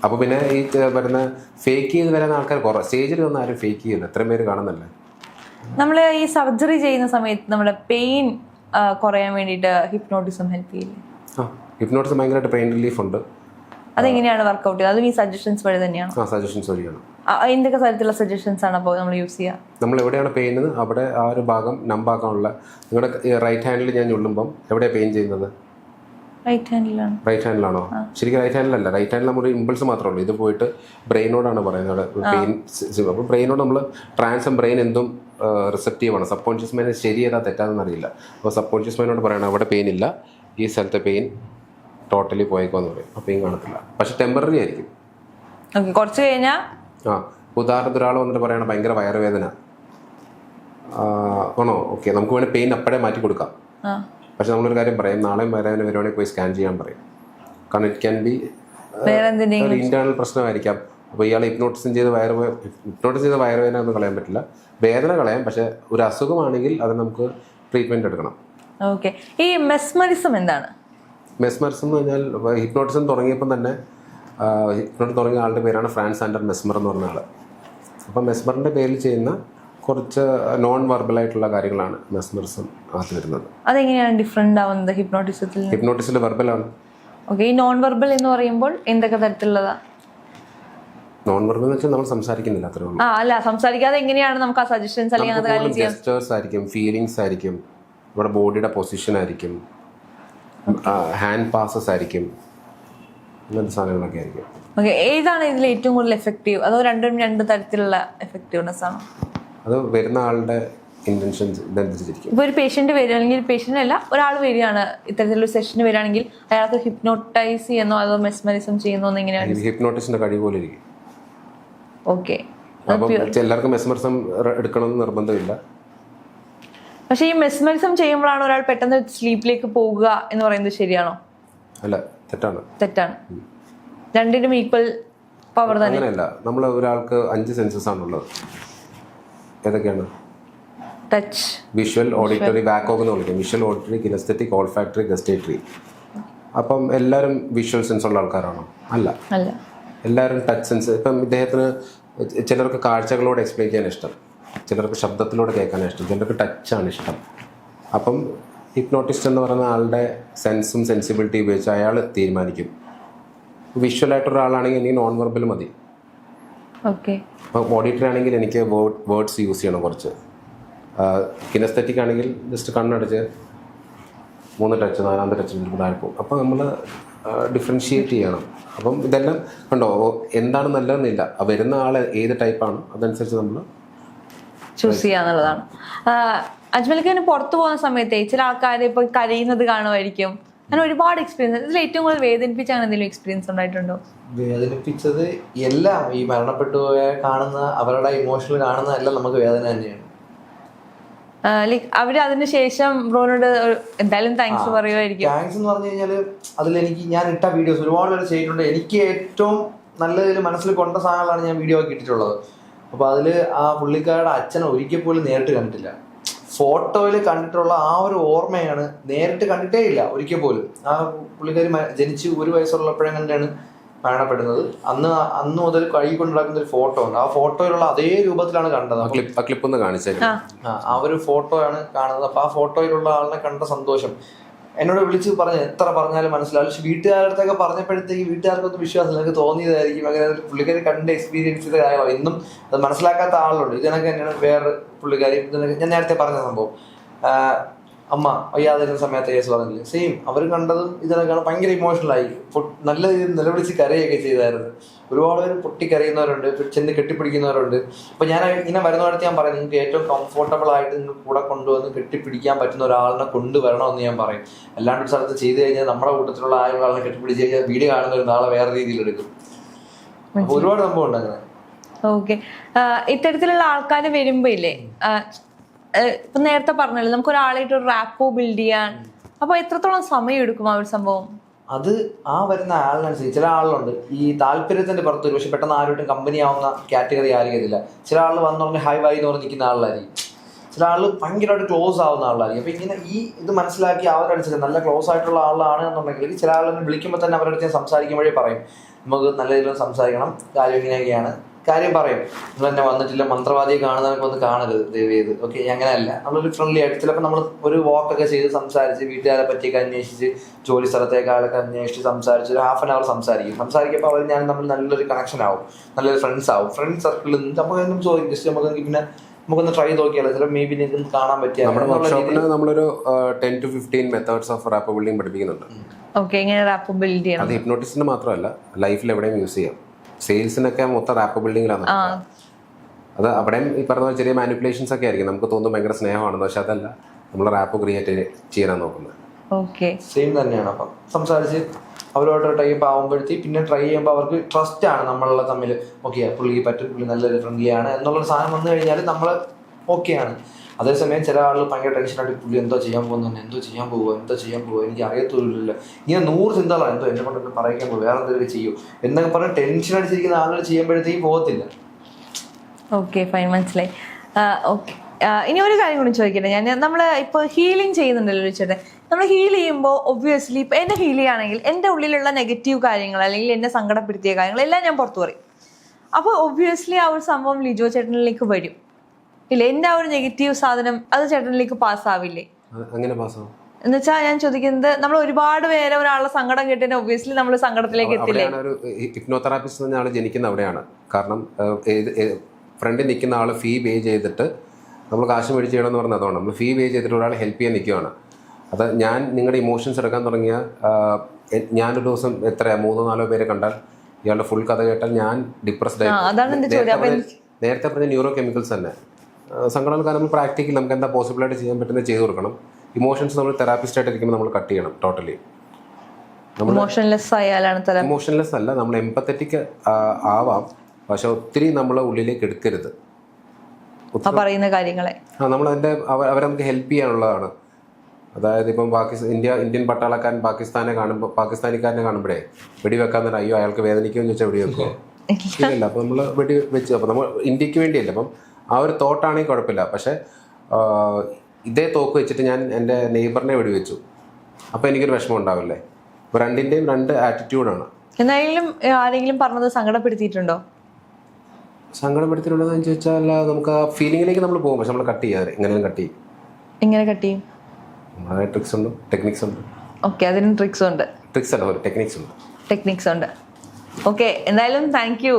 അപ്പോൾ പിന്നെ ഈ വരുന്ന ഫേക്ക് ചെയ്ത് വരുന്ന ആൾക്കാർ കുറവ്. സ്റ്റേജിൽ വന്ന് ആരും ഫേക്ക് ചെയ്യില്ല, എത്രയും പേര് കാണുന്നല്ലേ. നമ്മൾ ഈ സർജറി ചെയ്യുന്ന സമയത്ത് നമ്മുടെ പെയിൻ കുറയാൻ വേണ്ടിയിട്ട് ഹിപ്നോട്ടിസം ഹെൽപ്പ് ചെയ്യില്ലേ? ഹിപ്നോട്ടിസം ഭയങ്കരമായിട്ട് പെയിൻ റിലീഫ് ഉണ്ട്. അതെങ്ങനെയാണ് വർക്ക്ഔട്ട് ചെയ്യുന്നത്? അതും ഈ സജഷൻസ് വഴി തന്നെയാണ്? സജഷൻസ് വഴിയാണ്. എന്തൊക്കെ തരത്തിലുള്ള സജഷൻസ് ആണ് അപ്പോൾ നമ്മൾ യൂസ് ചെയ്യുക? നമ്മൾ എവിടെയാണ് പെയിൻ അവിടെ ആ ഒരു ഭാഗം നമ്പാക്കാനുള്ള, നിങ്ങളുടെ റൈറ്റ് ഹാൻഡിൽ ഞാൻ ഞൊള്ളുമ്പം എവിടെയാണ് പെയിൻ ചെയ്യുന്നത്? റൈറ്റ് ഹാൻഡിലാണ്. റൈറ്റ് ഹാൻഡിലാണോ? ശരിക്കും റൈറ്റ് ഹാൻഡിലല്ല, റൈറ്റ് ഹാൻഡിൽ നമ്മുടെ ഇമ്പൾസ് മാത്രമേ ഉള്ളൂ. ഇത് പോയിട്ട് ബ്രെയിനോടാണ് പറയുന്നത് പെയിൻ. അപ്പോൾ ബ്രെയിനോട് നമ്മൾ ബ്രെയിൻ എന്തും റിസെപ്റ്റീവാണ്. സബ് കോൺഷ്യസ് മൈൻഡ് ശരി ഏതാ തെറ്റാതെന്ന് അറിയില്ല. അപ്പോൾ സബ് കോൺഷ്യസ് മൈൻഡോട് പറയണം അവിടെ പെയിൻ ഇല്ല, ഈ സ്ഥലത്തെ പെയിൻ ടോട്ടലി പോയേക്കോന്ന് പറയും. അപ്പോൾ പെയിൻ കാണത്തില്ല, പക്ഷെ ടെമ്പററി ആയിരിക്കും. കുറച്ച് കഴിഞ്ഞാൽ ഉദാഹരണത്തിന് ഒരാൾ വന്നിട്ട് പറയണം ഭയങ്കര വയറുവേദന ആണോ, ഓക്കെ നമുക്ക് വേണമെങ്കിൽ പെയിൻ അപ്പോഴേ മാറ്റി കൊടുക്കാം. പക്ഷെ നമ്മളൊരു കാര്യം പറയും, നാളെയും വയറുവേദന വരുവാണെങ്കിൽ പോയി സ്കാൻ ചെയ്യാൻ പറയും. കാരണം ഇറ്റ് ക്യാൻ ബി ഒരു ഇന്റേണൽ പ്രശ്നമായിരിക്കാം. അപ്പോൾ ഇയാൾ ഹിപ്നോട്ടിസം ചെയ്ത് വയറുവേദന ഒന്നും കളയാൻ പറ്റില്ല, വേദന കളയാം. പക്ഷെ ഒരു അസുഖമാണെങ്കിൽ അത് നമുക്ക് ട്രീറ്റ്മെന്റ് എടുക്കണം. ഓക്കെ. ഈ മെസ്മറിസം എന്താണ്? മെസ്മറിസം എന്ന് പറഞ്ഞാൽ ഹിപ്നോട്ടിസം തുടങ്ങിയപ്പോൾ തന്നെ ഹിപ്നോട്ടിസം തുടങ്ങിയ ആളുടെ പേരാണ് ഫ്രാൻസ് ആൻഡർ മെസ്മർ എന്ന് പറഞ്ഞ ആൾ. അപ്പം മെസ്മറിൻ്റെ പേരിൽ ചെയ്യുന്ന കുറച്ച് നോൺ വെർബലായിട്ടുള്ള കാര്യങ്ങളാണ് മെസ്മറിസം ആദ്യം വരുന്നത്. അതെങ്ങനെയാണ് ഡിഫറെന്റ് ആവുന്നത് ഹിപ്നോട്ടിസത്തിൽ? ഹിപ്നോട്ടിസിൽ വെർബലാണ്. ഓക്കെ. ഈ നോൺ വെർബൽ എന്ന് പറയുമ്പോൾ എന്തൊക്കെ തരത്തിലുള്ളതാ? നോൺ വെർബൽ എന്ന് വെച്ചാൽ നമ്മൾ സംസാരിക്കുന്നില്ല, അത്രേ ഉള്ളൂ. അല്ല, സംസാരിക്കാതെ എങ്ങനെയാണ് നമുക്ക് ആ സജഷൻസ് അല്ലെങ്കിൽ ജെസ്റ്റേഴ്സ് ആയിരിക്കും, ഫീലിങ്സ് ആയിരിക്കും, നമ്മുടെ ബോഡിയുടെ പൊസിഷൻ ആയിരിക്കും, ഹാൻഡ് പാസസ് ആയിരിക്കും, അങ്ങനത്തെ സാധനങ്ങളൊക്കെ ആയിരിക്കും. ഓക്കെ. ഏതാണ് ഇതിൽ ഏറ്റവും കൂടുതൽ എഫക്റ്റീവ്? അതോ രണ്ട് തരത്തിലുള്ള എഫക്റ്റീവ്നെസ് ആണോ? അത് വരുന്ന ആളുടെ ഇന്റൻഷൻസ് ഇതനുസരിച്ചിരിക്കും. ഇപ്പോൾ ഒരു പേഷ്യന്റ് വരികയാണെങ്കിൽ, പേഷ്യന്റ് അല്ല ഒരാൾ വരികയാണ് ഇത്തരത്തിലൊരു സെഷന് വരികയാണെങ്കിൽ അയാൾക്ക് ഹിപ്നോട്ടൈസ് ചെയ്യുന്നോ അതോ മെസ്മറിസം ചെയ്യുന്നോ എങ്ങനെയാണ്? ഹിപ്നോട്ടിസിന്റെ കഴിവ് പോലെ ഇരിക്കും. ഓക്കെ. അപ്പം എല്ലാവർക്കും മെസ്മറിസം എടുക്കണമെന്ന് നിർബന്ധമില്ല. പക്ഷെ ഈ മെസ്മറിസം ചെയ്യുമ്പോഴാണ് ഒരാൾ പെട്ടെന്ന് സ്ലീപ്പിലേക്ക് പോകുക എന്ന് പറയുന്നത് ശരിയാണോ? അല്ല, തെറ്റാണ്. രണ്ടിനും ഈക്വൽ പവർ തന്നെ. അങ്ങനെയല്ല, നമ്മൾ ഒരാൾക്ക് 5 സെൻസസ് ആണുള്ളത്. ഏതൊക്കെയാണ്? ടച്ച്, വിഷ്വൽ, ഓഡിറ്ററി, വാക്കോഗ് എന്ന് വിളിക്കും. Visual, auditory, kinaesthetic, olfactory, gustatory. അപ്പം എല്ലാവരും വിഷ്വൽ സെൻസ് ഉള്ള ആൾക്കാരാണോ? അല്ല. എല്ലാവരും ടച്ച് സെൻസ്. ഇപ്പം ഇദ്ദേഹത്തിന് ചിലർക്ക് കാഴ്ചകളോട് എക്സ്പ്ലെയിൻ ചെയ്യാൻ ഇഷ്ടം, ചിലർക്ക് ശബ്ദത്തിലൂടെ കേൾക്കാനാണ് ഇഷ്ടം, ചിലർക്ക് ടച്ചാണ് ഇഷ്ടം. അപ്പം ഹിപ്നോട്ടിസ്റ്റ് എന്ന് പറയുന്ന ആളുടെ സെൻസും സെൻസിബിലിറ്റി ഉപയോഗിച്ച് അയാൾ തീരുമാനിക്കും. വിഷ്വലായിട്ടൊരാളാണെങ്കിൽ എനിക്ക് നോൺ വെർബൽ മതി. ഓക്കെ. അപ്പോൾ ഓഡിറ്ററി ആണെങ്കിൽ എനിക്ക് വേർഡ്സ് യൂസ് ചെയ്യണം കുറച്ച്. കിനസ്തെറ്റിക് ആണെങ്കിൽ ജസ്റ്റ് കണ്ണടച്ച് 3 ടച്ച് 4ാമത്തെ ടച്ച് താഴെ പോകും. അപ്പോൾ നമ്മൾ ഡിഫറൻഷിയേറ്റ് ചെയ്യണം. അപ്പം ഇതെല്ലാം കണ്ടോ, എന്താണ് നല്ലതെന്നില്ല, വരുന്ന ആൾ ഏത് ടൈപ്പാണ് അതനുസരിച്ച് നമ്മൾ ചൂസ് ചെയ്യാന്നുള്ളതാണ്. അജ്മലിക്ക് പുറത്തു പോകുന്ന സമയത്തെ ചില ആൾക്കാർ ഇപ്പൊ കരയുന്നത് കാണുമായിരിക്കും. അങ്ങനെ ഒരുപാട് എക്സ്പീരിയൻസ്. ഇതിൽ ഏറ്റവും കൂടുതൽ വേദനിപ്പിച്ച അങ്ങനെ എന്തെങ്കിലും എക്സ്പീരിയൻസ് ഉണ്ടായിട്ടുണ്ടോ? വേദനിപ്പിച്ചത് എല്ലാം ഈ മരണപ്പെട്ടു പോയ കാണുന്ന അവരുടെ ഇമോഷണൽ കാണുന്ന എല്ലാം നമുക്ക് വേദന തന്നെയാണ്. ലൈക്ക് അവര് അതിന് ശേഷം ബ്രോനോട് എന്തായാലും താങ്ക്സ് പറയുമായിരിക്കും. താങ്ക്സ് എന്ന് പറഞ്ഞു കഴിഞ്ഞാൽ അതിലെനിക്ക് ഞാൻ ഇട്ട വീഡിയോസ് ഒരുപാട് പേര് ചെയ്തിട്ടുണ്ട്. എനിക്ക് ഏറ്റവും നല്ലതിൽ മനസ്സിൽ കൊണ്ട സാധനങ്ങളാണ് ഞാൻ വീഡിയോ ആക്കി ഇട്ടിട്ടുള്ളത്. അപ്പോൾ അതിൽ ആ പുള്ളിക്കാരുടെ അച്ഛനെ ഒരിക്കൽ പോലും നേരിട്ട് കണ്ടിട്ടില്ല. ഫോട്ടോയിൽ കണ്ടിട്ടുള്ള ആ ഒരു ഓർമ്മയാണ്, നേരിട്ട് കണ്ടിട്ടേ ഇല്ല ഒരിക്കൽ പോലും. ആ പുള്ളിക്കാരി ജനിച്ച് 1 വയസ്സുള്ളപ്പോഴും കണ്ടാണ് മരണപ്പെടുന്നത്. അന്ന് മുതൽ കഴുകി കൊണ്ട് നടക്കുന്ന ഒരു ഫോട്ടോ ഉണ്ട്. ആ ഫോട്ടോയിലുള്ള അതേ രൂപത്തിലാണ് കണ്ടത്. ക്ലിപ്പ് ഒന്ന് കാണിച്ചത് ആ ഒരു ഫോട്ടോ ആണ് കാണുന്നത്. അപ്പൊ ആ ഫോട്ടോയിലുള്ള ആളിനെ കണ്ട സന്തോഷം എന്നോട് വിളിച്ച് പറഞ്ഞു, എത്ര പറഞ്ഞാലും മനസ്സിലാവും. പക്ഷെ വീട്ടുകാരടുത്തൊക്കെ പറഞ്ഞപ്പോഴത്തേക്ക് വീട്ടുകാർക്കൊന്നും വിശ്വാസം എനിക്ക് തോന്നിയതായിരിക്കും. അങ്ങനെ പുള്ളിക്കാരി കണ്ട് എക്സ്പീരിയൻസ് ചെയ്ത കാര്യമാണ്. ഇന്നും അത് മനസ്സിലാക്കാത്ത ആളുണ്ട്. ഇതിനൊക്കെ തന്നെയാണ് വേറെ പുള്ളിക്കാരി. ഇതിനൊക്കെ ഞാൻ നേരത്തെ പറഞ്ഞ സംഭവം, അമ്മ വയ്യാതിരുന്ന സമയത്ത് കേസ് പറഞ്ഞില്ലേ, സെയിം അവർ കണ്ടതും ഇതിനൊക്കെയാണ്. ഭയങ്കര ഇമോഷണലായി, നല്ല രീതിയിൽ നിലവിളിച്ച് കരയൊക്കെ ചെയ്തായിരുന്നു. ഒരുപാട് പേര് പൊട്ടിക്കരയുന്നവരുണ്ട്, ചെന്ന് കെട്ടിപ്പിടിക്കുന്നവരുണ്ട്. അപ്പൊ ഞാൻ ഇങ്ങനെ വരുന്നവരടുത്ത് ഞാൻ പറയും, നിങ്ങൾക്ക് ഏറ്റവും കംഫർട്ടബിൾ ആയിട്ട് നിങ്ങൾ കൂടെ കൊണ്ടുവന്ന് കെട്ടിപ്പിടിക്കാൻ പറ്റുന്ന ഒരാളിനെ കൊണ്ടുവരണമെന്ന് ഞാൻ പറയും. അല്ലാണ്ട് ഒരു സ്ഥലത്ത് ചെയ്ത് കഴിഞ്ഞാൽ നമ്മുടെ കൂട്ടത്തിലുള്ള ആളുകളെ കെട്ടിപ്പിടിച്ച് കഴിഞ്ഞാൽ വീഡിയോ കാണുന്ന ഒരു നാളെ വേറെ രീതിയിൽ എടുക്കും. അപ്പൊ ഒരുപാട് സംഭവം ഉണ്ട് അങ്ങനെ. ഓക്കെ, ഇത്തരത്തിലുള്ള ആൾക്കാർ വരുമ്പോ ഇല്ലേ, ഇപ്പൊ നേരത്തെ പറഞ്ഞല്ലോ നമുക്ക് ഒരാളായിട്ട് ഒരു റാപ്പോ ബിൽഡ് ചെയ്യാൻ, അപ്പൊ എത്രത്തോളം സമയം എടുക്കും ആ ഒരു സംഭവം? അത് ആ വരുന്ന ആളിനനുസരിച്ച്. ചില ആളുകളുണ്ട് ഈ താല്പര്യത്തിന്റെ പുറത്ത് ഒരു പക്ഷെ പെട്ടെന്ന് ആരോട്ടും കമ്പനി ആവുന്ന കാറ്റഗറി ആയിരിക്കത്തില്ല. ചില ആൾ വന്നു പറഞ്ഞ് ഹൈ വൈ എന്ന് പറഞ്ഞ് നിൽക്കുന്ന ആളായിരിക്കും. ചില ആൾ ഭയങ്കരമായിട്ട് ക്ലോസ് ആവുന്ന ആളായിരിക്കും. അപ്പൊ ഇങ്ങനെ ഈ ഇത് മനസ്സിലാക്കി അവരനുസരിച്ച് നല്ല ക്ലോസ് ആയിട്ടുള്ള ആളാണ് എന്നുണ്ടെങ്കിൽ ചില ആളെന്നെ വിളിക്കുമ്പോൾ തന്നെ അവരുടെ അടുത്ത് സംസാരിക്കുമ്പോഴേ പറയും, നമുക്ക് നല്ല രീതിയിൽ സംസാരിക്കണം, കാര്യം ഇങ്ങനെയൊക്കെയാണ്, കാര്യം പറയും. നിങ്ങൾ തന്നെ വന്നിട്ടില്ല, മന്ത്രവാദിയെ കാണുന്നവർക്ക് ഒന്ന് കാണരുത് ദയവ് ചെയ്ത്. ഓക്കെ, അങ്ങനെയല്ല, നമ്മളൊരു ഫ്രണ്ട്ലി ആയിട്ട് ചിലപ്പോൾ നമ്മൾ ഒരു വാക്കൊക്കെ ചെയ്ത് സംസാരിച്ച് വീട്ടുകാരെ പറ്റിയൊക്കെ അന്വേഷിച്ച് ജോലി സ്ഥലത്തേക്കാളൊക്കെ അന്വേഷിച്ച് സംസാരിച്ച് ഒരു 1/2 hour സംസാരിക്കുമ്പോൾ അവർ ഞാൻ തമ്മിൽ നല്ലൊരു കണക്ഷൻ ആവും, നല്ലൊരു ഫ്രണ്ട്സ് ആവും. ഫ്രണ്ട് സർക്കിളിൽ നിന്ന് നമുക്കൊന്നും ചോദിക്കും, ജസ്റ്റ് നമുക്ക് പിന്നെ നമുക്കൊന്ന് ട്രൈ നോക്കിയാലോ, ചിലപ്പോൾ മേ ബി നിങ്ങൾക്ക് കാണാൻ പറ്റിയ നമ്മളൊരു 10 to 15 methods of rapport building പഠിപ്പിക്കുന്നുണ്ട്. ഓക്കെ, എങ്ങനെ റാപ്പ് ബിൽഡ് ചെയ്യണം? അത് ഹിപ്നോട്ടിസ്റ്റിന് മാത്രമല്ല, ലൈഫിൽ എവിടെയും യൂസ് ചെയ്യാം. സെയിൽസിനൊക്കെ മൊത്തം റാപ്പ് ബിൽഡിങ്ങിലാണ്. അത് അവിടെയും ഈ പറഞ്ഞ ചെറിയ മാനിപ്പുലേഷൻസ് ഒക്കെ ആയിരിക്കും. നമുക്ക് തോന്നുന്നു ഭയങ്കര സ്നേഹമാണെന്ന്, പക്ഷെ അതല്ല, നമ്മൾ റാപ്പ് ക്രിയേറ്റ് ചെയ്യാനാണ് നോക്കുന്നത്. ഓക്കെ, സെയിം തന്നെയാണ്. അപ്പം സംസാരിച്ച് അവരോട് ടൈപ്പ് ആകുമ്പോഴത്തേക്ക് പിന്നെ ട്രൈ ചെയ്യുമ്പോൾ അവർക്ക് ട്രസ്റ്റ് ആണ് നമ്മളുള്ള തമ്മിൽ. ഓക്കെ, പുള്ളി പറ്റും, പുള്ളി നല്ലൊരു ഫ്രണ്ട്ലി ആണ് എന്നുള്ളൊരു സാധനം വന്നു കഴിഞ്ഞാൽ നമ്മൾ ഓക്കെയാണ്. അതേസമയം ചില ആളുകൾ ഭയങ്കര ടെൻഷനായിട്ട് പുള്ളി എന്തോ ചെയ്യാൻ പോകുന്നുണ്ട്, എന്തോ ചെയ്യാൻ പോകുമോ എനിക്ക് അറിയത്തില്ല, ഇങ്ങനെ 100 ചിന്തകളാണ്, എന്തോ എന്നെ കൊണ്ട് പറയിക്കാൻ പോകും, വേറെ എന്തെങ്കിലും ചെയ്യും എന്നൊക്കെ പറഞ്ഞ് ടെൻഷൻ അടിച്ചിരിക്കുന്ന ആളുകൾ ചെയ്യുമ്പോഴത്തേക്കും പോകത്തില്ല. ഓക്കെ, ഫൈൻ, മനസ്സിലായി. ഓക്കെ, ഇനി ഒരു കാര്യം കൂടി ചോദിക്കട്ടെ. നമ്മൾ ഇപ്പോൾ ഹീലിംഗ് ചെയ്യുന്നുണ്ടല്ലോ ചേട്ടൻ, നമ്മൾ ഹീൽ ചെയ്യുമ്പോൾ ഒബ്വിയസ്ലി ഇപ്പം എന്നെ ഹീൽ ചെയ്യുകയാണെങ്കിൽ എൻ്റെ ഉള്ളിലുള്ള നെഗറ്റീവ് കാര്യങ്ങൾ അല്ലെങ്കിൽ എന്നെ സങ്കടപ്പെടുത്തിയ കാര്യങ്ങളെല്ലാം ഞാൻ പുറത്തു പറയും. അപ്പോൾ ഒബ്വിയസ്ലി ആ ഒരു സംഭവം ലിജോ ചേട്ടനിലേക്ക് വരും ഇല്ല? എൻ്റെ ആ ഒരു നെഗറ്റീവ് സാധനം അത് ചേട്ടനിലേക്ക് പാസ്സാവില്ലേ? അങ്ങനെ പാസ്സാവും എന്ന് വെച്ചാൽ ഞാൻ ചോദിക്കുന്നത്, നമ്മൾ ഒരുപാട് പേരെ ഒരാളുടെ സങ്കടം കേട്ടിട്ട് ഒബ്വിയസ്ലി നമ്മൾ സങ്കടത്തിലേക്ക് എത്തില്ലേ? ഹിപ്നോതെറാപ്പിസ്റ്റ് എന്ന ആൾ ജനിക്കുന്ന അവിടെയാണ്. കാരണം ഫ്രണ്ടിൽ നിൽക്കുന്ന ആൾ ഫീ പേ ചെയ്തിട്ട് നമ്മൾ കാശ് മേടിച്ച് ചെയ്യണമെന്ന് പറഞ്ഞാൽ അതുകൊണ്ട് നമ്മൾ ഫീ പേ ചെയ്തിട്ട് ഒരാൾ ഹെൽപ്പ് ചെയ്യാൻ നിൽക്കുകയാണ്. അത് ഞാൻ നിങ്ങളുടെ ഇമോഷൻസ് എടുക്കാൻ തുടങ്ങിയ ഞാനൊരു ദിവസം 3-4 പേരെ കണ്ടാൽ ഇയാളുടെ ഫുൾ കഥ കേട്ടാൽ ഞാൻ ഡിപ്രസ്ഡ് ആയി. നേരത്തെ പറഞ്ഞ ന്യൂറോ കെമിക്കൽസ് തന്നെ സങ്കടങ്ങൾ നമ്മൾ പ്രാക്ടിക്കലി നമുക്ക് എന്താ പോസിബിളായിട്ട് ചെയ്യാൻ പറ്റുന്നത് ചെയ്ത് കൊടുക്കണം. ഇമോഷൻസ് നമ്മൾ തെറാപ്പിസ്റ്റ് ആയിട്ട് ഇരിക്കുമ്പോൾ നമ്മൾ കട്ട് ചെയ്യണം ടോട്ടലി. ഇമോഷൻലെസ് അല്ല, നമ്മൾ എംപത്തറ്റിക് ആവാം, പക്ഷെ ഒത്തിരി നമ്മളെ ഉള്ളിലേക്ക് എടുക്കരുത് പറയുന്ന കാര്യങ്ങളെ. നമ്മളതിൻ്റെ അവരെ നമുക്ക് ഹെൽപ്പ് ചെയ്യാനുള്ളതാണ്. അതായത് ഇപ്പം ഇന്ത്യൻ പട്ടാളക്കാരൻ പാകിസ്ഥാനിക്കാരനെ കാണുമ്പോഴേ വെടിവെക്കാൻ തന്നെ അയ്യോ അയാൾക്ക് വേദനിക്കുമെന്ന് ചോദിച്ചാൽ വെടിവെക്കുമോ? ഇല്ലല്ല. അപ്പം നമ്മൾ വെടി വെച്ച് അപ്പം നമ്മൾ ഇന്ത്യക്ക് വേണ്ടിയല്ല. അപ്പം ആ ഒരു തോട്ടാണെങ്കിൽ കുഴപ്പമില്ല. പക്ഷേ ഇതേ തോക്ക് വെച്ചിട്ട് ഞാൻ എൻ്റെ നെയ്ബറിനെ വെടിവെച്ചു, അപ്പോൾ എനിക്കൊരു വിഷമം ഉണ്ടാവില്ലേ? അപ്പോൾ രണ്ടിൻ്റെയും 2 ആറ്റിറ്റ്യൂഡാണ്. എന്തായാലും ആരെങ്കിലും പറഞ്ഞത് സങ്കടപ്പെടുത്തിയിട്ടുണ്ടോ? സങ്കടപ്പെടുത്തിയിട്ടുണ്ടോന്ന് ചോദിച്ചാൽ നമുക്ക് ആ ഫീലിങ്ങിലേക്ക് നമ്മൾ പോകും, പക്ഷെ നമ്മൾ കട്ട് ചെയ്യാതെ എങ്ങനെയും കട്ട് ചെയ്യും. എങ്ങനെ കട്ട് ചെയ്യും? നമ്മുടെ ട്രിക്സ് ഉണ്ട്, ടെക്നിക്സ് ഉണ്ട്. ഓക്കെ, അതിന് ട്രിക്സ് ഉണ്ട്. ട്രിക്സ് അല്ല, ടെക്നിക്സ് ഉണ്ട്. ഓക്കെ, എന്തായാലും താങ്ക് യു.